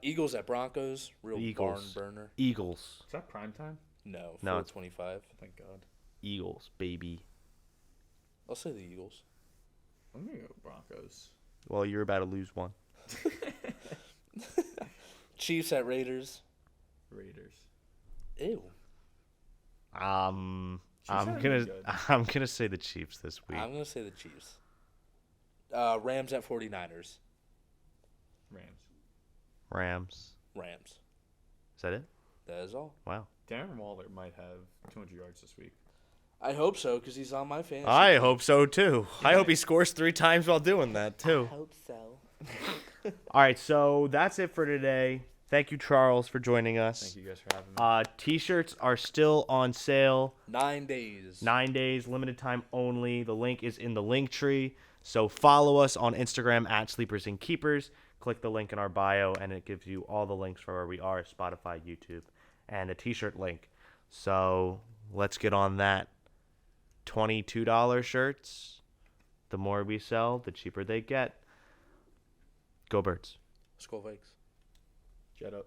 Speaker 3: Eagles at Broncos. Real
Speaker 1: Eagles.
Speaker 3: barn burner.
Speaker 1: Eagles.
Speaker 2: Is that prime time?
Speaker 3: No,
Speaker 1: No, it's-
Speaker 3: 425.
Speaker 2: Thank God.
Speaker 1: Eagles, baby.
Speaker 3: I'll say the Eagles.
Speaker 2: I'm going to go Broncos.
Speaker 1: Well, you're about to lose one.
Speaker 3: Chiefs at Raiders.
Speaker 2: Raiders.
Speaker 3: Ew.
Speaker 1: I'm
Speaker 2: haven't
Speaker 1: gonna
Speaker 2: been good.
Speaker 1: I'm gonna say the Chiefs this week.
Speaker 3: I'm going to say the Chiefs. Rams at 49ers.
Speaker 2: Rams.
Speaker 3: Rams.
Speaker 1: Is that it?
Speaker 3: That is all.
Speaker 1: Wow.
Speaker 2: Darren Waller might have 200 yards this week.
Speaker 3: I hope so, because he's on my fantasy.
Speaker 1: I hope so too. I hope he scores 3 times while doing that too.
Speaker 3: hope so.
Speaker 1: All right, so that's it for today. Thank you, Charles, for joining us.
Speaker 2: Thank you guys for having me.
Speaker 1: T-shirts are still on sale.
Speaker 3: 9 days.
Speaker 1: 9 days, limited time only. The link is in the link tree. So follow us on Instagram at Sleepers and Keepers. Click the link in our bio, and it gives you all the links for where we are, Spotify, YouTube, and a T-shirt link. So let's get on that. $22 shirts. The more we sell, the cheaper they get. Go Birds.
Speaker 3: Skull Vikes.
Speaker 2: Jet up.